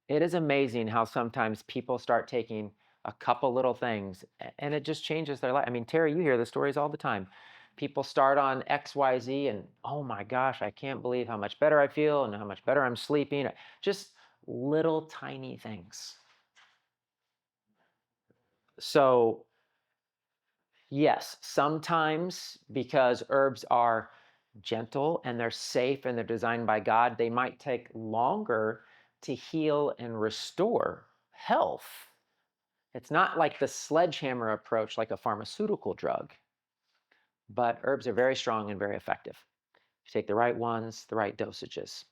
It is amazing how sometimes people start taking a couple little things and it just changes their life. I mean, Terry, you hear the stories all the time. People start on XYZ and, oh my gosh, I can't believe how much better I feel and how much better I'm sleeping. Just little tiny things. So yes, sometimes because herbs are gentle and they're safe and they're designed by God, they might take longer to heal and restore health. It's not like the sledgehammer approach like a pharmaceutical drug, but herbs are very strong and very effective. You take the right ones, the right dosages.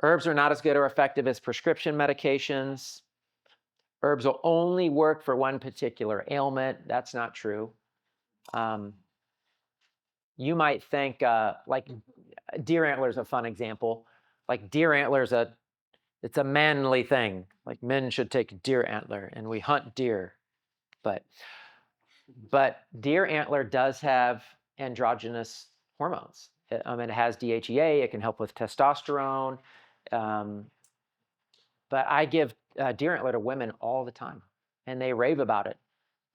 Herbs are not as good or effective as prescription medications. Herbs will only work for one particular ailment. That's not true. You might think like deer antler is a fun example. Like deer antler it's a manly thing. Like men should take deer antler and we hunt deer. But deer antler does have androgynous hormones. It has DHEA. It can help with testosterone. But I give deer antler to women all the time, and they rave about it.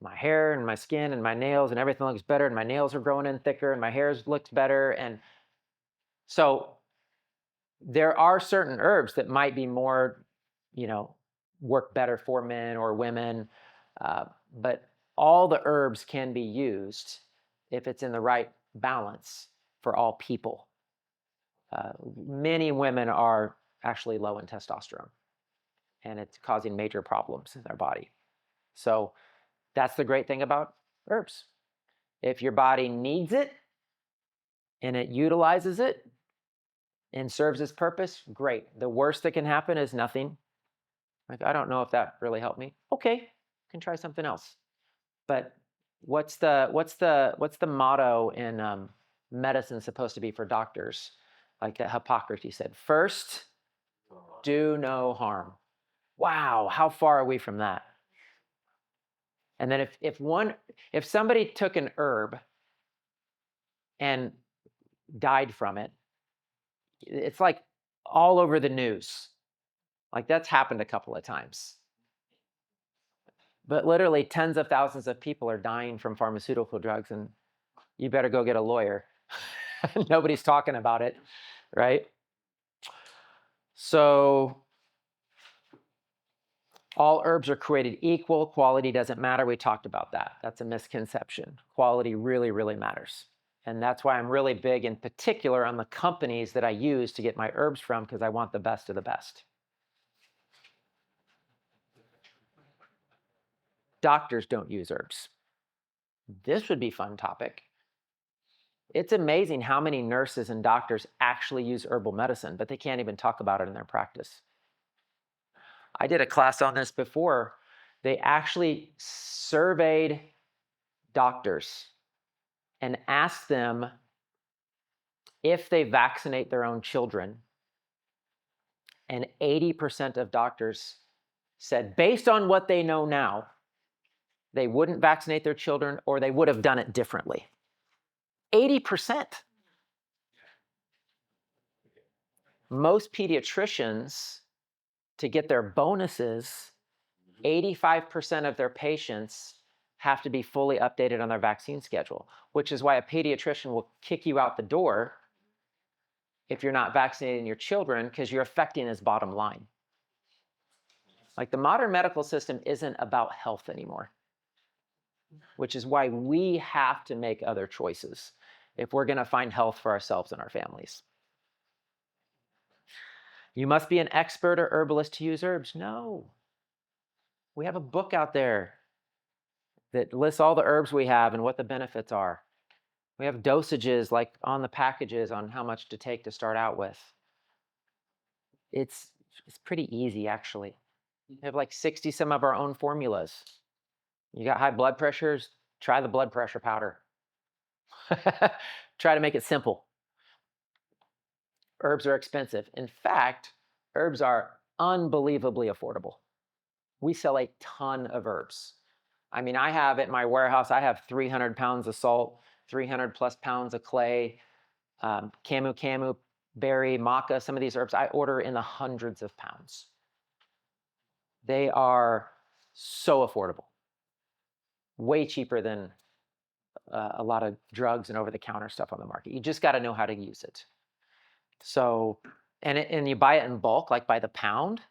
My hair and my skin and my nails and everything looks better, and my nails are growing in thicker, and my hair looks better. And so there are certain herbs that might be more, work better for men or women, but all the herbs can be used if it's in the right balance for all people. Many women are actually low in testosterone, and it's causing major problems in their body. So that's the great thing about herbs. If your body needs it and it utilizes it and serves its purpose, great. The worst that can happen is nothing. Like, I don't know if that really helped me. Okay, can try something else. But what's the motto in medicine supposed to be for doctors? Like that Hippocrates said, first, do no harm. Wow, how far are we from that? And then if somebody took an herb and died from it, it's like all over the news. Like that's happened a couple of times. But literally tens of thousands of people are dying from pharmaceutical drugs, and you better go get a lawyer. Nobody's talking about it, right? So all herbs are created equal. Quality doesn't matter. We talked about that. That's a misconception. Quality really, really matters. And that's why I'm really big in particular on the companies that I use to get my herbs from, because I want the best of the best. doctors don't use herbs? This would be a fun topic. It's amazing how many nurses and doctors actually use herbal medicine, but they can't even talk about it in their practice. I did a class on this before. They actually surveyed doctors and asked them if they vaccinate their own children. And 80% of doctors said, based on what they know now, they wouldn't vaccinate their children or they would have done it differently. 80%. Most pediatricians, to get their bonuses, 85% of their patients have to be fully updated on their vaccine schedule, which is why a pediatrician will kick you out the door if you're not vaccinating your children, because you're affecting his bottom line. Like, the modern medical system isn't about health anymore, which is why we have to make other choices if we're going to find health for ourselves and our families. You must be an expert or herbalist to use herbs. No. We have a book out there that lists all the herbs we have and what the benefits are. We have dosages like on the packages on how much to take to start out with. It's pretty easy, actually. We have like 60 some of our own formulas. You got high blood pressures, try the blood pressure powder. Try to make it simple. Herbs are expensive. In fact, herbs are unbelievably affordable. We sell a ton of herbs. I mean, I have at my warehouse, I have 300 pounds of salt, 300 plus pounds of clay, camu, berry, maca, some of these herbs I order in the hundreds of pounds. They are so affordable, way cheaper than a lot of drugs and over-the-counter stuff on the market. You just got to know how to use it. So, and you buy it in bulk, like by the pound.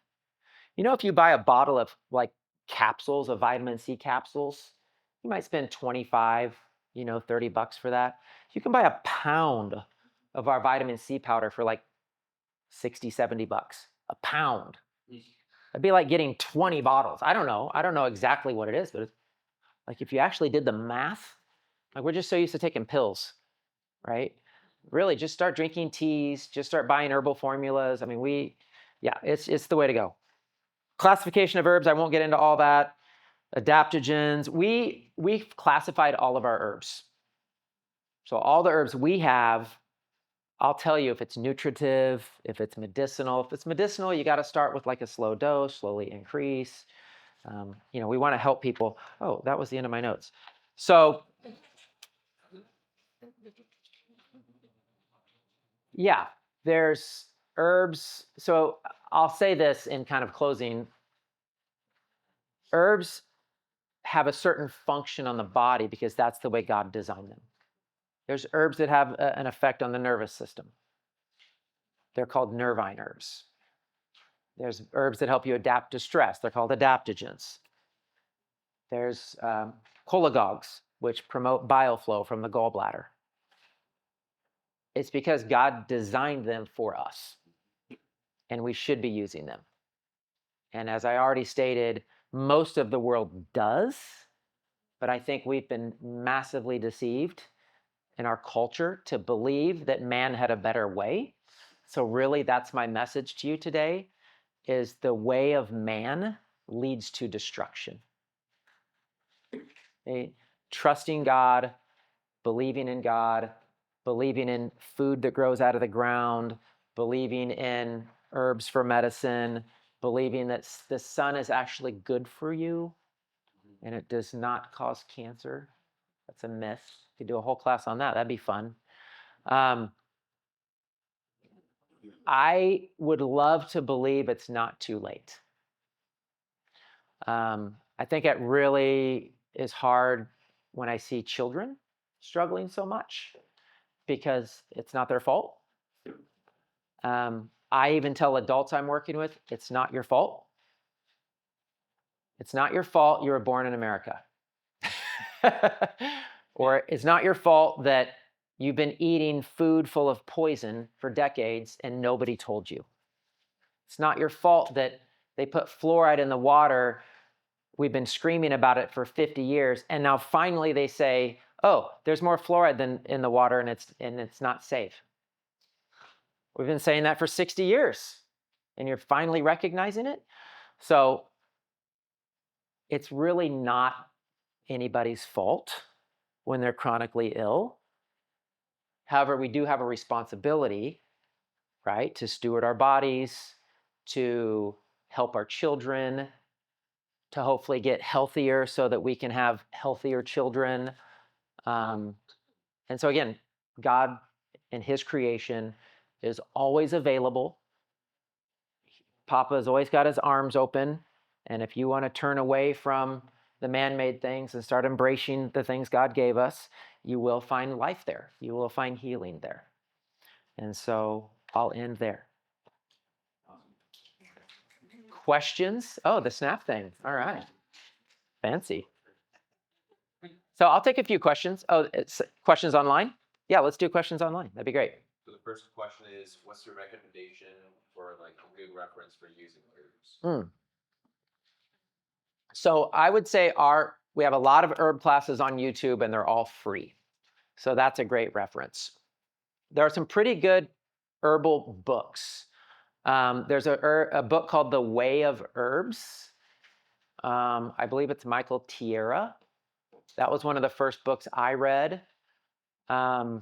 You know, if you buy a bottle of like capsules of vitamin C capsules, you might spend 25, $30 for that. You can buy a pound of our vitamin C powder for like 60, $70. A pound. It'd be like getting 20 bottles. I don't know exactly what it is, but it's like, if you actually did the math, like, we're just so used to taking pills, right? Really, just start drinking teas, just start buying herbal formulas. I mean, it's the way to go. Classification of herbs, I won't get into all that. Adaptogens, we've classified all of our herbs. So all the herbs we have, I'll tell you if it's nutritive, if it's medicinal. If it's medicinal, you got to start with like a slow dose, slowly increase. We want to help people. Oh, that was the end of my notes. So yeah, there's herbs. So I'll say this in kind of closing. Herbs have a certain function on the body because that's the way God designed them. There's herbs that have an effect on the nervous system. They're called nervine herbs. There's herbs that help you adapt to stress. They're called adaptogens. There's cholagogues, which promote bile flow from the gallbladder. It's because God designed them for us, and we should be using them. And as I already stated, most of the world does, but I think we've been massively deceived in our culture to believe that man had a better way. So really, that's my message to you today, is the way of man leads to destruction. Trusting God, believing in God, believing in food that grows out of the ground, believing in herbs for medicine, believing that the sun is actually good for you and it does not cause cancer. That's a myth. You could do a whole class on that. That'd be fun. I would love to believe it's not too late. I think it really is hard when I see children struggling so much because it's not their fault. I even tell adults I'm working with, it's not your fault. It's not your fault you were born in America. Or it's not your fault that you've been eating food full of poison for decades and nobody told you. It's not your fault that they put fluoride in the water we've been screaming about it for 50 years, and now finally they say, oh, there's more fluoride than in the water, and it's not safe. We've been saying that for 60 years, and you're finally recognizing it. So it's really not anybody's fault when they're chronically ill. However, we do have a responsibility, right, to steward our bodies, to help our children, to hopefully get healthier so that we can have healthier children. And so again, God in his creation is always available. Papa has always got his arms open. And if you want to turn away from the man-made things and start embracing the things God gave us, you will find life there. You will find healing there. And so I'll end there. Questions? Oh, the snap thing. All right. Fancy. So I'll take a few questions. Oh, it's questions online? Yeah, let's do questions online. That'd be great. So the first question is, what's your recommendation for like a good reference for using herbs? So I would say we have a lot of herb classes on YouTube, and they're all free. So that's a great reference. There are some pretty good herbal books. There's a book called The Way of Herbs. I believe it's Michael Tierra. That was one of the first books I read. I'm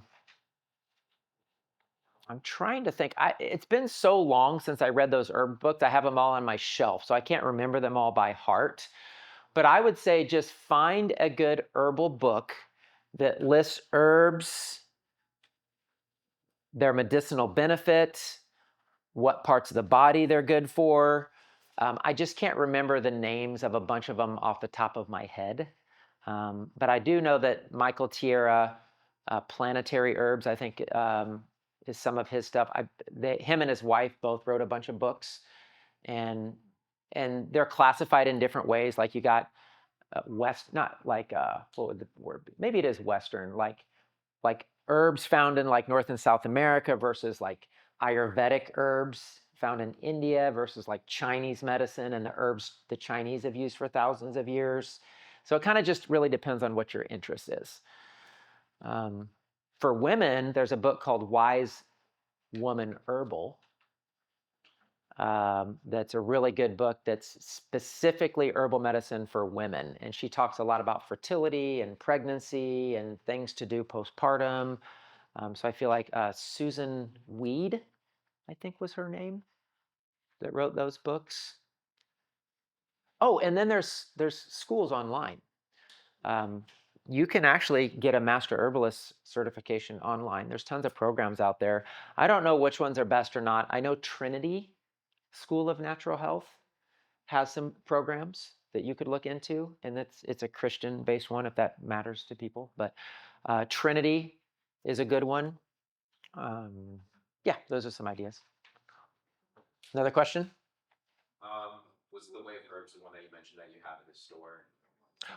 trying to think. It's been so long since I read those herb books. I have them all on my shelf, so I can't remember them all by heart. But I would say just find a good herbal book that lists herbs, their medicinal benefit, what parts of the body they're good for. I just can't remember the names of a bunch of them off the top of my head. But I do know that Michael Tierra, Planetary Herbs, I think is some of his stuff. Him and his wife both wrote a bunch of books, and they're classified in different ways. Like you got not like what would the word be? Maybe it is Western, like herbs found in like North and South America versus like Ayurvedic herbs found in India versus like Chinese medicine and the herbs the Chinese have used for thousands of years. So it kind of just really depends on what your interest is. For women, there's a book called Wise Woman Herbal. That's a really good book that's specifically herbal medicine for women. And she talks a lot about fertility and pregnancy and things to do postpartum. So I feel like Susan Weed, I think was her name, that wrote those books. Oh, and then there's schools online. You can actually get a master herbalist certification online. There's tons of programs out there. I don't know which ones are best or not. I know Trinity School of Natural Health has some programs that you could look into, and it's a Christian-based one if that matters to people. But Trinity is a good one. Yeah, those are some ideas. Another question? Was the Way of Herbs the one that you mentioned that you have in the store?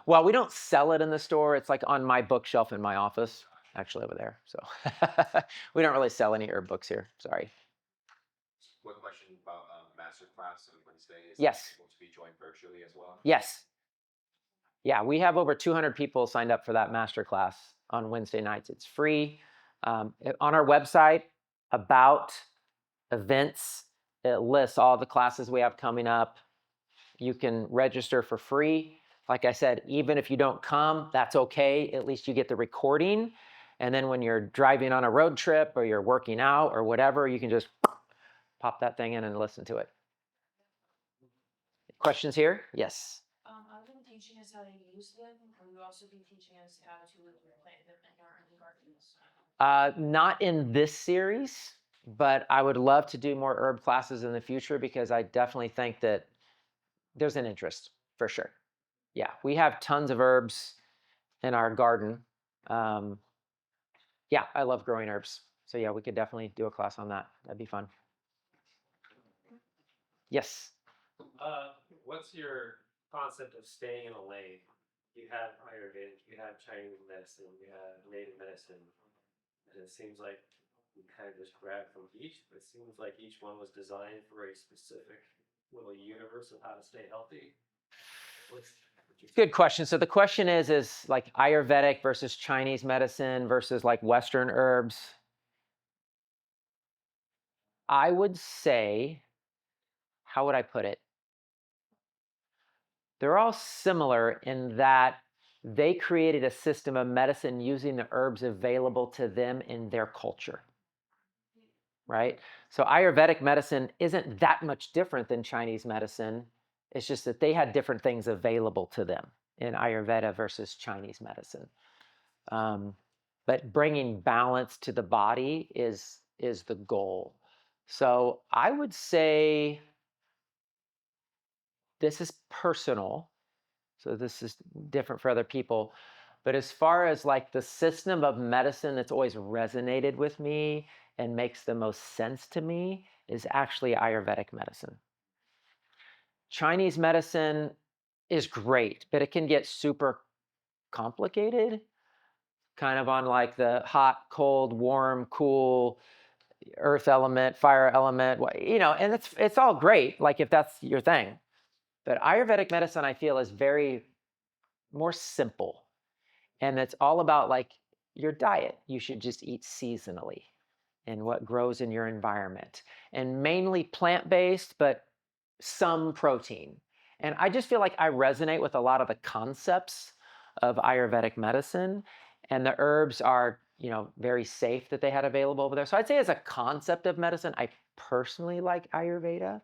Well, we don't sell it in the store. It's like on my bookshelf in my office, actually over there. So we don't really sell any herb books here. Sorry. One question about masterclass on Wednesday. Is Yes. able to be joined virtually as well? Yes. Yeah, we have over 200 people signed up for that masterclass on Wednesday nights. It's free. On our website, about events, it lists all the classes we have coming up. You can register for free. Like I said, even if you don't come, that's okay. At least you get the recording. And then when you're driving on a road trip or you're working out or whatever, you can just pop that thing in and listen to it. Questions here? Yes. Other than teaching us how to use them, will you also be teaching us how to plant them in our own gardens? Not in this series, but I would love to do more herb classes in the future because I definitely think that there's an interest for sure. Yeah, we have tons of herbs in our garden. Yeah, I love growing herbs. So yeah, we could definitely do a class on that. That'd be fun. Yes. What's your concept of staying in a lane? You have Ayurvedic, you have Chinese medicine, you have native medicine, and it seems like you kind of just grab from each, but it seems like each one was designed for a specific little universe of how to stay healthy. Good question. So the question is like Ayurvedic versus Chinese medicine versus like Western herbs. I would say, how would I put it? They're all similar in that they created a system of medicine using the herbs available to them in their culture, right? So Ayurvedic medicine isn't that much different than Chinese medicine. It's just that they had different things available to them in Ayurveda versus Chinese medicine. But bringing balance to the body is the goal. So I would say this is personal. So this is different for other people. But as far as like the system of medicine that's always resonated with me and makes the most sense to me is actually Ayurvedic medicine. Chinese medicine is great, but it can get super complicated, kind of on like the hot, cold, warm, cool, earth element, fire element, and it's all great, like if that's your thing. But Ayurvedic medicine, I feel, is very more simple. And it's all about like your diet. You should just eat seasonally and what grows in your environment. And mainly plant-based, but some protein. And I just feel like I resonate with a lot of the concepts of Ayurvedic medicine. And the herbs are, very safe that they had available over there. So I'd say as a concept of medicine, I personally like Ayurveda.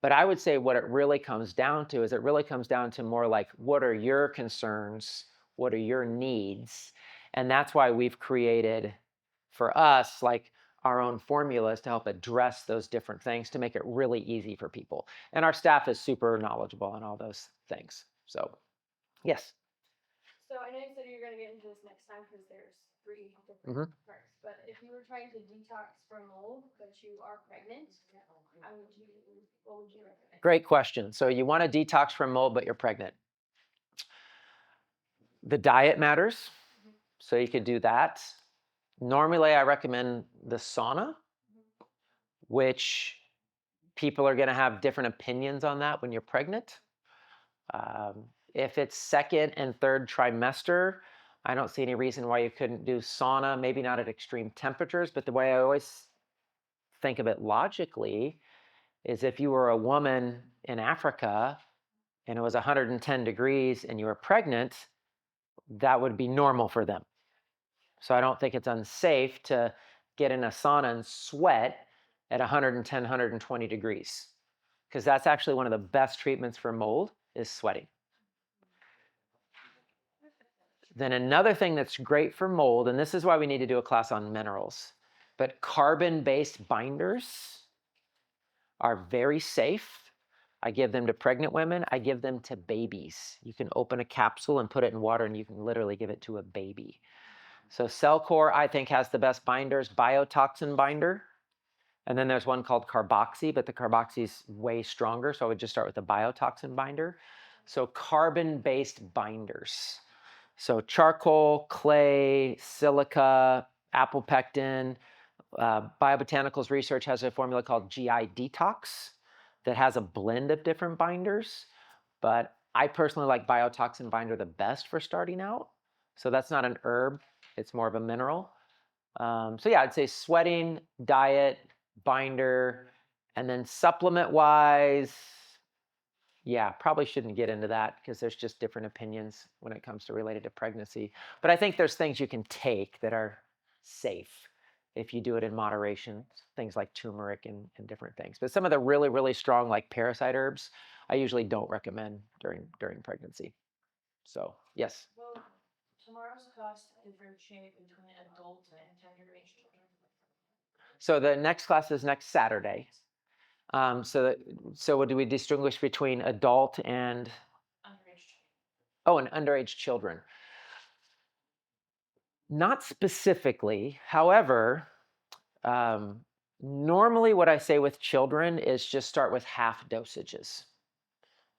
But I would say what it really comes down to is it really comes down to more like, what are your concerns? What are your needs? And that's why we've created for us like our own formulas to help address those different things to make it really easy for people. And our staff is super knowledgeable on all those things. So, yes. So I know you said you're going to get into this next time because there's 3 different parts. But if you were trying to detox from mold, but you are pregnant, what would you recommend? Great question. So you want to detox from mold, but you're pregnant. The diet matters. So you could do that. Normally, I recommend the sauna, which people are going to have different opinions on that when you're pregnant. If it's second and third trimester, I don't see any reason why you couldn't do sauna, maybe not at extreme temperatures, but the way I always think of it logically is if you were a woman in Africa and it was 110 degrees and you were pregnant, that would be normal for them. So I don't think it's unsafe to get in a sauna and sweat at 110, 120 degrees, because that's actually one of the best treatments for mold is sweating. Then another thing that's great for mold, and this is why we need to do a class on minerals, but carbon-based binders are very safe. I give them to pregnant women. I give them to babies. You can open a capsule and put it in water and you can literally give it to a baby. So Cellcore, I think, has the best binders, biotoxin binder. And then there's one called carboxy, but the carboxy is way stronger. So I would just start with the biotoxin binder. So carbon-based binders. So charcoal, clay, silica, apple pectin. Biobotanicals research has a formula called GI Detox that has a blend of different binders. But I personally like biotoxin binder the best for starting out. So that's not an herb. It's more of a mineral. So yeah, I'd say sweating, diet, binder, and then supplement-wise, yeah, probably shouldn't get into that because there's just different opinions when it comes to related to pregnancy. But I think there's things you can take that are safe if you do it in moderation, things like turmeric and different things. But some of the really, really strong like parasite herbs, I usually don't recommend during pregnancy. So yes. Well, tomorrow's class differentiate between adult and underage children. So the next class is next Saturday. So what do we distinguish between adult and Underage. and underage children? Not specifically. However, normally what I say with children is just start with half dosages.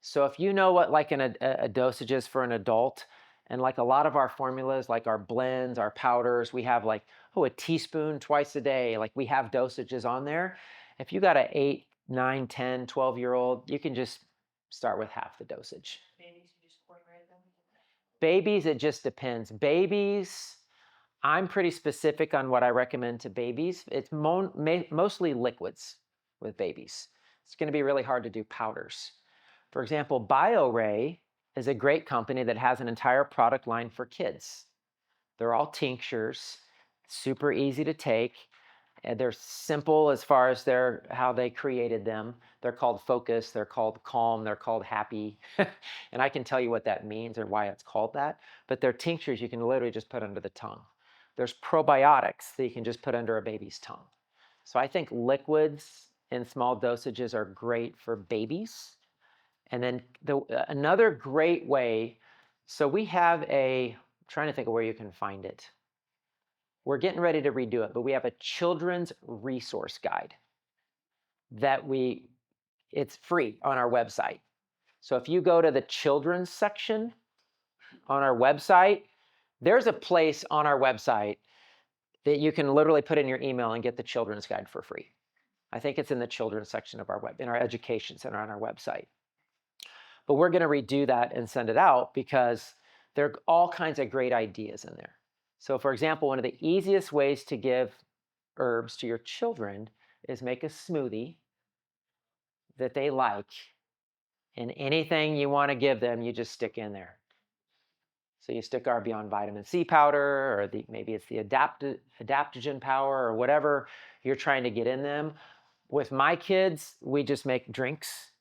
So if you know what like a dosage is for an adult, and like a lot of our formulas, like our blends, our powders, we have like, a teaspoon twice a day. Like we have dosages on there. If you got an 8, 9, 10, 12-year-old, you can just start with half the dosage. Babies, you just formulate them? Babies, it just depends. Babies, I'm pretty specific on what I recommend to babies. It's mostly liquids with babies. It's going to be really hard to do powders. For example, BioRay is a great company that has an entire product line for kids. They're all tinctures, super easy to take. And they're simple as far as how they created them. They're called Focus, they're called Calm, they're called Happy. And I can tell you what that means or why it's called that. But they're tinctures you can literally just put under the tongue. There's probiotics that you can just put under a baby's tongue. So I think liquids in small dosages are great for babies. And then another great way, so we have I'm trying to think of where you can find it. We're getting ready to redo it, but we have a children's resource guide that it's free on our website. So if you go to the children's section on our website, there's a place on our website that you can literally put in your email and get the children's guide for free. I think it's in the children's section of in our education center on our website. But we're going to redo that and send it out because there are all kinds of great ideas in there. So for example, one of the easiest ways to give herbs to your children is make a smoothie that they like, and anything you want to give them, you just stick in there. So you stick our Beyond Vitamin C powder, or maybe it's the adaptogen power, or whatever you're trying to get in them. With my kids, we just make drinks,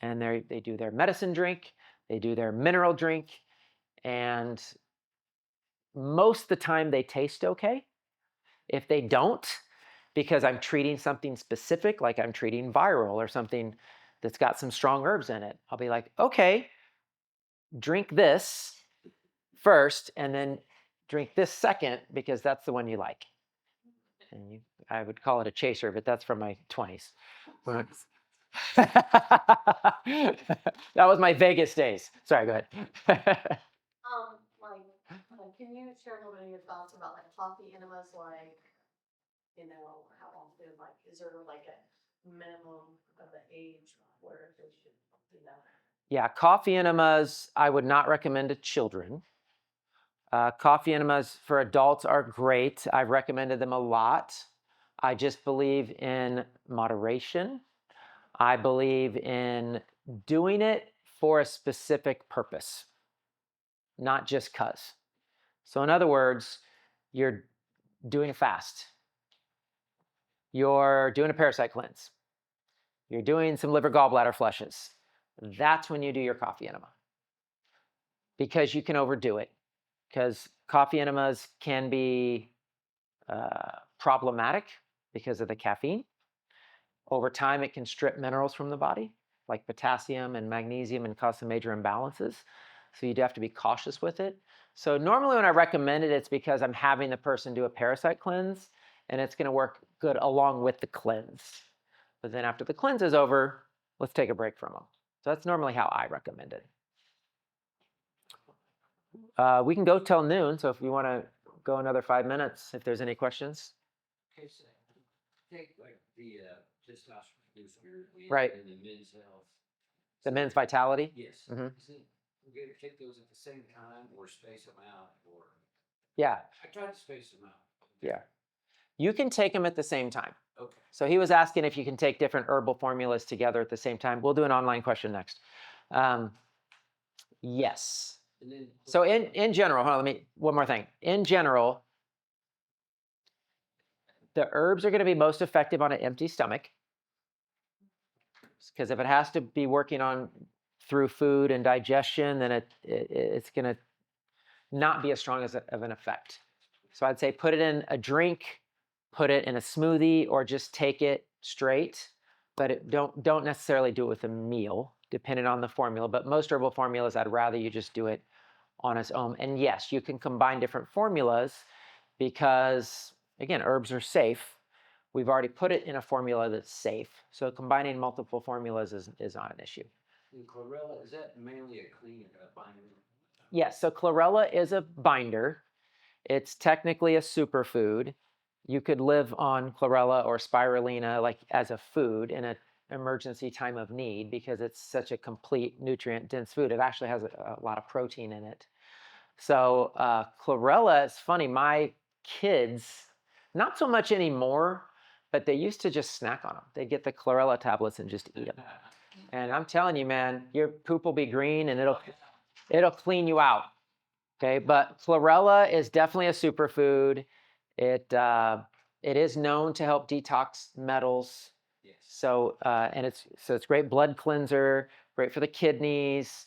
and they do their medicine drink, they do their mineral drink, and most of the time they taste okay. If they don't, because I'm treating something specific, like I'm treating viral or something that's got some strong herbs in it, I'll be like, okay, drink this first and then drink this second because that's the one you like. And I would call it a chaser, but that's from my 20s. That was my Vegas days. Sorry, go ahead. Can you share a little bit of your thoughts about like coffee enemas, like, how often, like, is there like a minimum of the age where they should do that? Yeah, coffee enemas, I would not recommend to children. Coffee enemas for adults are great. I've recommended them a lot. I just believe in moderation. I believe in doing it for a specific purpose, not just 'cause. So in other words, you're doing a fast. You're doing a parasite cleanse. You're doing some liver gallbladder flushes. That's when you do your coffee enema. Because you can overdo it. Because coffee enemas can be problematic because of the caffeine. Over time, it can strip minerals from the body, like potassium and magnesium, and cause some major imbalances. So you'd have to be cautious with it. So normally when I recommend it, it's because I'm having the person do a parasite cleanse, and it's going to work good along with the cleanse. But then after the cleanse is over, let's take a break from them. So that's normally how I recommend it. We can go till noon, so if you want to go another 5 minutes, if there's any questions. Okay, so take like the testosterone booster Right. and the men's health. The men's vitality? Yes. Mhm. Is it okay to take those at the same time or space them out? Or Yeah. I tried to space them out. Yeah. You can take them at the same time. Okay. So he was asking if you can take different herbal formulas together at the same time. We'll do an online question next. Yes. And then So in general, hold on, one more thing. In general, the herbs are going to be most effective on an empty stomach. Because if it has to be working on through food and digestion, then it's going to not be as strong of an effect. So I'd say put it in a drink, put it in a smoothie, or just take it straight. But don't necessarily do it with a meal, depending on the formula. But most herbal formulas, I'd rather you just do it on its own. And yes, you can combine different formulas because, again, herbs are safe. We've already put it in a formula that's safe. So combining multiple formulas is not an issue. and chlorella, is that mainly a clean binder? Yes, so chlorella is a binder. It's technically a superfood. You could live on chlorella or spirulina like as a food in a emergency time of need because it's such a complete nutrient dense food. It actually has a lot of protein in it. So chlorella, it's funny, my kids, not so much anymore, but they used to just snack on them. They'd get the chlorella tablets and just eat them. And I'm telling you, man, your poop will be green and it'll clean you out. Okay, but chlorella is definitely a superfood. It is known to help detox metals. Yes. So it's great blood cleanser, great for the kidneys,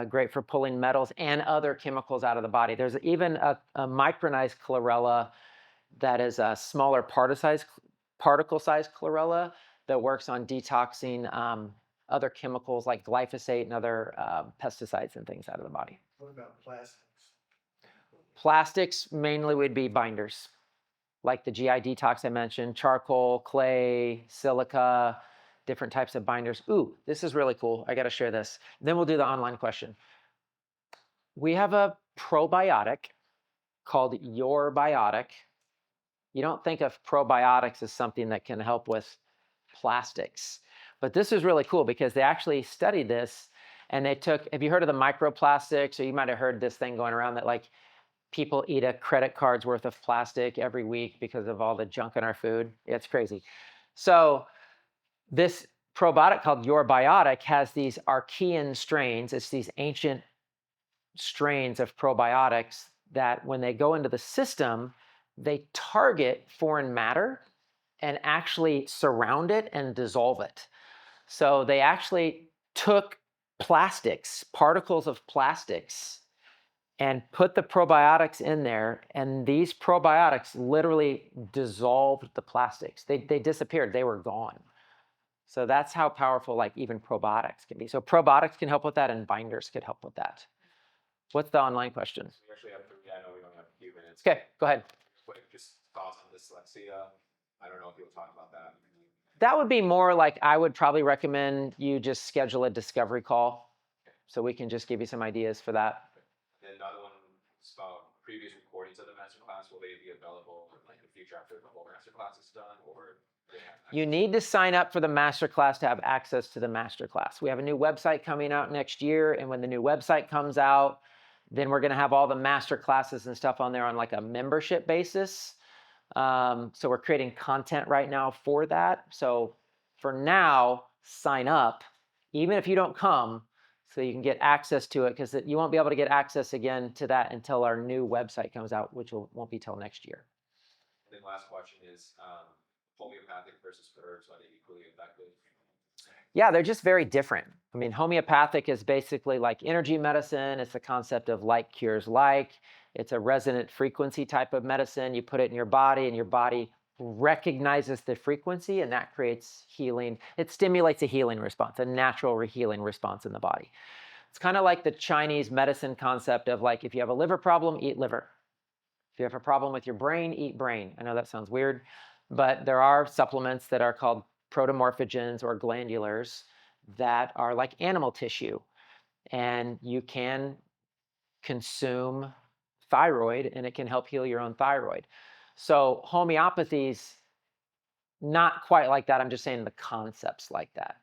great for pulling metals and other chemicals out of the body. There's even a micronized chlorella that is a smaller particle-sized chlorella that works on detoxing other chemicals like glyphosate and other pesticides and things out of the body. What about plastics? Plastics mainly would be binders, like the GI detox I mentioned, charcoal, clay, silica, different types of binders. Ooh, this is really cool. I got to share this. Then we'll do the online question. We have a probiotic called Your Biotic. You don't think of probiotics as something that can help with plastics, but this is really cool because they actually studied this and they took, have you heard of the microplastics? Or you might have heard this thing going around that like people eat a credit card's worth of plastic every week because of all the junk in our food. It's crazy. So this probiotic called Your Biotic has these archaean strains. It's these ancient strains of probiotics that when they go into the system, they target foreign matter and actually surround it and dissolve it. So they actually took plastics, particles of plastics, and put the probiotics in there, and these probiotics literally dissolved the plastics. They disappeared. They were gone. So that's how powerful like even probiotics can be. So probiotics can help with that, and binders could help with that. What's the online question? We actually have 3. I know we only have a few minutes. Okay, go ahead. Quick, just thoughts on dyslexia. I don't know if you'll talk about that. That would be more like I would probably recommend you just schedule a discovery call so we can just give you some ideas for that. And another one is about previous recordings of the masterclass. Will they be available like in the future after the whole masterclass is done, or do they have You need to sign up for the masterclass to have access to the masterclass. We have a new website coming out next year, and when the new website comes out, then we're going to have all the masterclasses and stuff on there on like a membership basis. So we're creating content right now for that. So for now, sign up, even if you don't come, so you can get access to it, because you won't be able to get access again to that until our new website comes out, which won't be till next year. And then last question is homeopathic versus herbs, are they equally effective? Yeah, they're just very different. I mean, homeopathic is basically like energy medicine. It's the concept of like cures like. It's a resonant frequency type of medicine. You put it in your body and your body recognizes the frequency, and that creates healing. It stimulates a healing response, a natural healing response in the body. It's kind of like the Chinese medicine concept of like, if you have a liver problem, eat liver. If you have a problem with your brain, eat brain. I know that sounds weird, but there are supplements that are called protomorphogens or glandulars that are like animal tissue, and you can consume thyroid and it can help heal your own thyroid. So homeopathy's not quite like that. I'm just saying the concepts like that.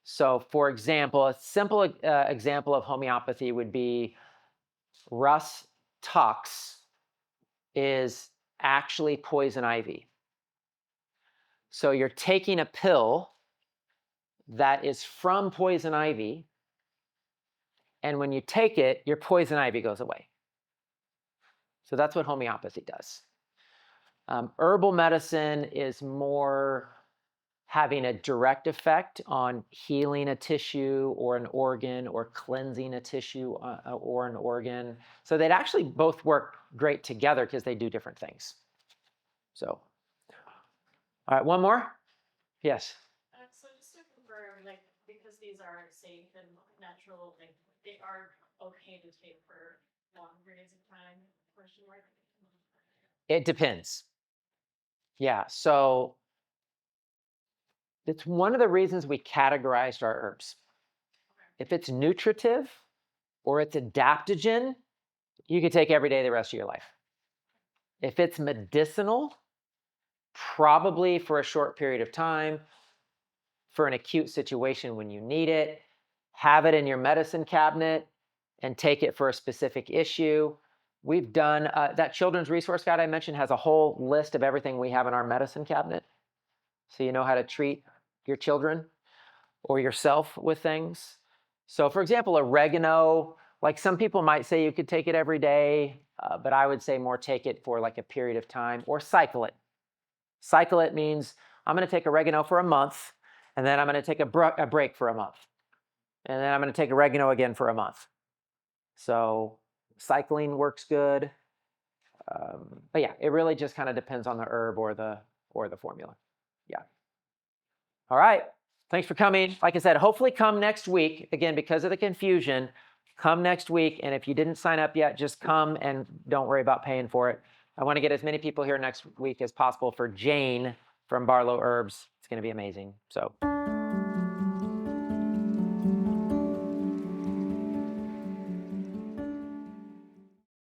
So for example, a simple example of homeopathy would be Rus tox is actually poison ivy. So you're taking a pill that is from poison ivy, and when you take it, your poison ivy goes away. So that's what homeopathy does. Herbal medicine is more having a direct effect on healing a tissue or an organ, or cleansing a tissue or an organ. So they'd actually both work great together because they do different things. So, all right, one more? Yes. So just to confirm, like, because these are safe and natural, like, they are okay to take for long periods of time, question mark? It depends. Yeah, so it's one of the reasons we categorized our herbs. If it's nutritive or it's adaptogen, you could take every day the rest of your life. If it's medicinal, probably for a short period of time. for an acute situation when you need it. Have it in your medicine cabinet and take it for a specific issue. We've done, that children's resource guide I mentioned has a whole list of everything we have in our medicine cabinet. So you know how to treat your children or yourself with things. So for example, oregano, like some people might say you could take it every day, but I would say more take it for like a period of time, or cycle it. Cycle it means I'm going to take oregano for a month, and then I'm going to take a break for a month. And then I'm going to take oregano again for a month. So cycling works good. But yeah, it really just kind of depends on the herb or the formula. Yeah. All right. Thanks for coming. Like I said, hopefully come next week. Again, because of the confusion, come next week. And if you didn't sign up yet, just come and don't worry about paying for it. I want to get as many people here next week as possible for Jane from Barlow Herbs. It's going to be amazing. So.